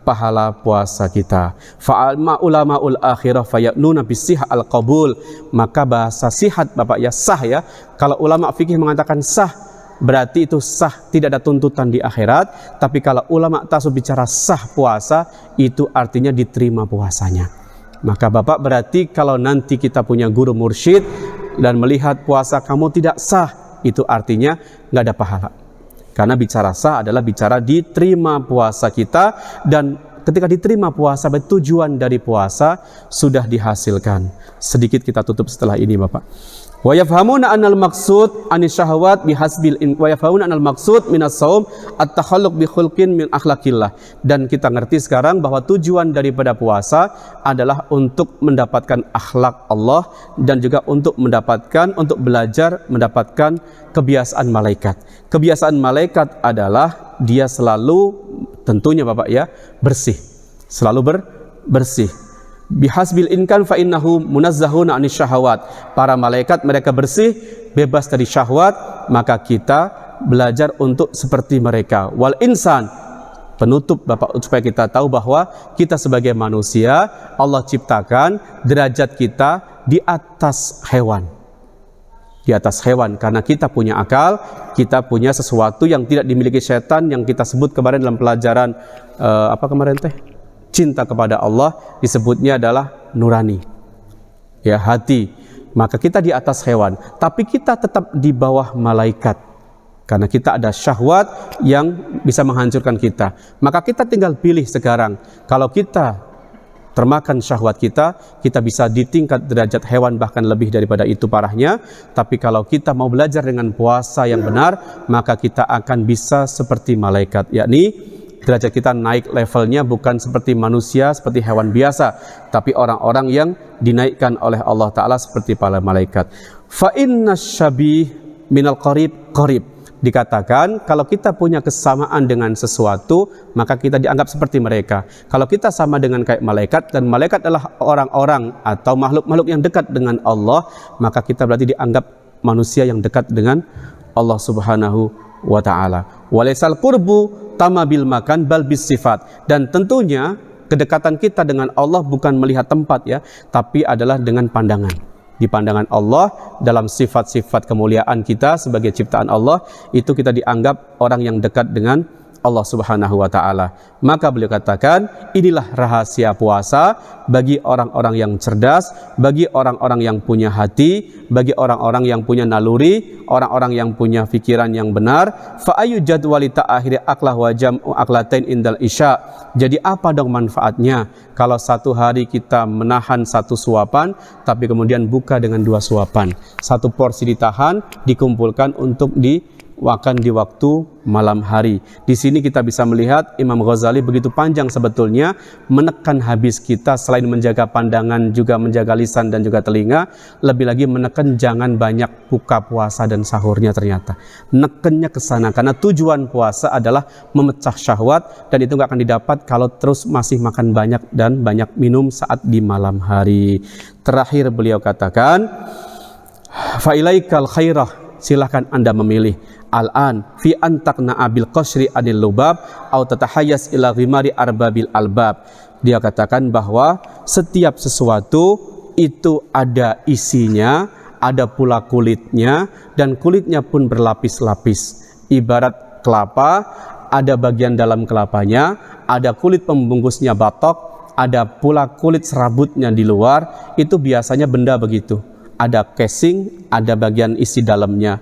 pahala puasa kita. Fa'alma ulama'ul akhirah fayaqnuna bisih al-qabul. Maka bahasa sihat, Bapak, ya sah ya. Kalau ulama fikih mengatakan sah, berarti itu sah, tidak ada tuntutan di akhirat. Tapi kalau ulama tasawuf bicara sah puasa, itu artinya diterima puasanya. Maka Bapak, berarti kalau nanti kita punya guru mursyid dan melihat puasa kamu tidak sah, itu artinya nggak ada pahala. Karena bicara sah adalah bicara diterima puasa kita, dan ketika diterima puasa, tujuan dari puasa sudah dihasilkan. Sedikit kita tutup setelah ini, Bapak. Wa yafhamuna anal maqsud anis syahawat bihasbil in wa yafhamuna anal maqsud minas shaum at-takhalluq bi khulqin min akhlaqillah. Dan kita ngerti sekarang bahwa tujuan daripada puasa adalah untuk mendapatkan akhlak Allah dan juga untuk belajar mendapatkan kebiasaan malaikat. Kebiasaan malaikat adalah dia selalu, tentunya Bapak ya, bersih. Selalu bersih. Bihasbil inkan fa innahu munazzahuna anis syahawat. Para malaikat mereka bersih, bebas dari syahwat, maka kita belajar untuk seperti mereka. Wal insan, penutup Bapak, supaya kita tahu bahwa kita sebagai manusia Allah ciptakan derajat kita di atas hewan. Di atas hewan, karena kita punya akal, kita punya sesuatu yang tidak dimiliki setan, yang kita sebut kemarin dalam pelajaran cinta kepada Allah, disebutnya adalah nurani, ya, hati. Maka kita di atas hewan, tapi kita tetap di bawah malaikat, karena kita ada syahwat yang bisa menghancurkan kita. Maka kita tinggal pilih sekarang. Kalau kita termakan syahwat kita bisa di tingkat derajat hewan, bahkan lebih daripada itu parahnya. Tapi kalau kita mau belajar dengan puasa yang benar, maka kita akan bisa seperti malaikat, yakni derajat kita naik levelnya bukan seperti manusia, seperti hewan biasa, tapi orang-orang yang dinaikkan oleh Allah Ta'ala seperti para malaikat. Fa inna syabih minal qarib qarib. Dikatakan kalau kita punya kesamaan dengan sesuatu, maka kita dianggap seperti mereka. Kalau kita sama dengan kayak malaikat, dan malaikat adalah orang-orang atau makhluk-makhluk yang dekat dengan Allah, maka kita berarti dianggap manusia yang dekat dengan Allah Subhanahu wa ta'ala. Walaisal qurbu tamabil makan bal bis sifat. Dan tentunya kedekatan kita dengan Allah bukan melihat tempat ya, tapi adalah dengan pandangan. Di pandangan Allah, dalam sifat-sifat kemuliaan kita sebagai ciptaan Allah, itu kita dianggap orang yang dekat dengan Allah Subhanahu wa ta'ala. Maka beliau katakan, inilah rahasia puasa bagi orang-orang yang cerdas, bagi orang-orang yang punya hati, bagi orang-orang yang punya naluri, orang-orang yang punya pikiran yang benar. Fa ayu jadwali ta'akhiri aklah wa jam'u aklatain indal isya. Jadi apa dong manfaatnya kalau satu hari kita menahan satu suapan, tapi kemudian buka dengan 2 suapan. Satu porsi ditahan, dikumpulkan untuk makan di waktu malam hari. Di sini kita bisa melihat Imam Ghazali begitu panjang sebetulnya menekan habis kita, selain menjaga pandangan juga menjaga lisan dan juga telinga, lebih lagi menekan jangan banyak buka puasa dan sahurnya. Ternyata nekennya ke sana karena tujuan puasa adalah memecah syahwat, dan itu nggak akan didapat kalau terus masih makan banyak dan banyak minum saat di malam hari. Terakhir beliau katakan, fa ilaikal khairah, silahkan Anda memilih al-an fi antakna abil qasri anil lubab au tatahayas ila ghimari arbabil albab. Dia katakan bahwa setiap sesuatu itu ada isinya, ada pula kulitnya, dan kulitnya pun berlapis-lapis. Ibarat kelapa, ada bagian dalam kelapanya, ada kulit pembungkusnya batok, ada pula kulit serabutnya di luar. Itu biasanya benda begitu, ada casing, ada bagian isi dalamnya.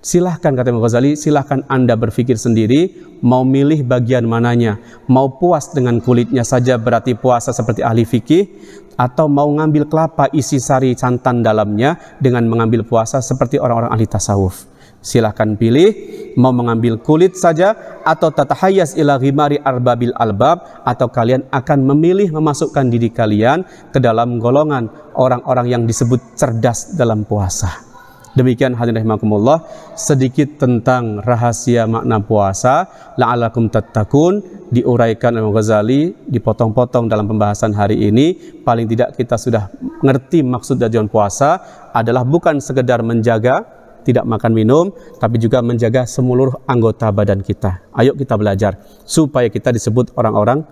Silahkan, kata Imam Ghazali, silahkan Anda berpikir sendiri, mau milih bagian mananya. Mau puas dengan kulitnya saja berarti puasa seperti ahli fikih, atau mau ngambil kelapa isi sari santan dalamnya dengan mengambil puasa seperti orang-orang ahli tasawuf. Silahkan pilih, mau mengambil kulit saja atau tatahayas ila ghimari arbabil albab, atau kalian akan memilih memasukkan diri kalian ke dalam golongan orang-orang yang disebut cerdas dalam puasa. Demikian hadirin rahimakumullah, sedikit tentang rahasia makna puasa la'alakum tattaqun diuraikan oleh Ghazali, dipotong-potong dalam pembahasan hari ini. Paling tidak kita sudah mengerti maksud tujuan puasa adalah bukan sekedar menjaga tidak makan minum, tapi juga menjaga seluruh anggota badan kita. Ayo kita belajar supaya kita disebut orang-orang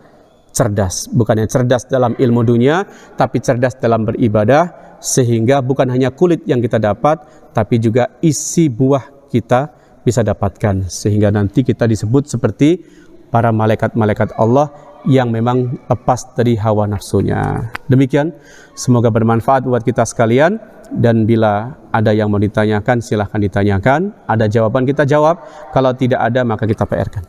cerdas, bukannya cerdas dalam ilmu dunia, tapi cerdas dalam beribadah, sehingga bukan hanya kulit yang kita dapat, tapi juga isi buah kita bisa dapatkan, sehingga nanti kita disebut seperti para malaikat-malaikat Allah yang memang lepas dari hawa nafsunya. Demikian, semoga bermanfaat buat kita sekalian, dan bila ada yang mau ditanyakan silahkan ditanyakan, ada jawaban kita jawab, kalau tidak ada maka kita PR-kan.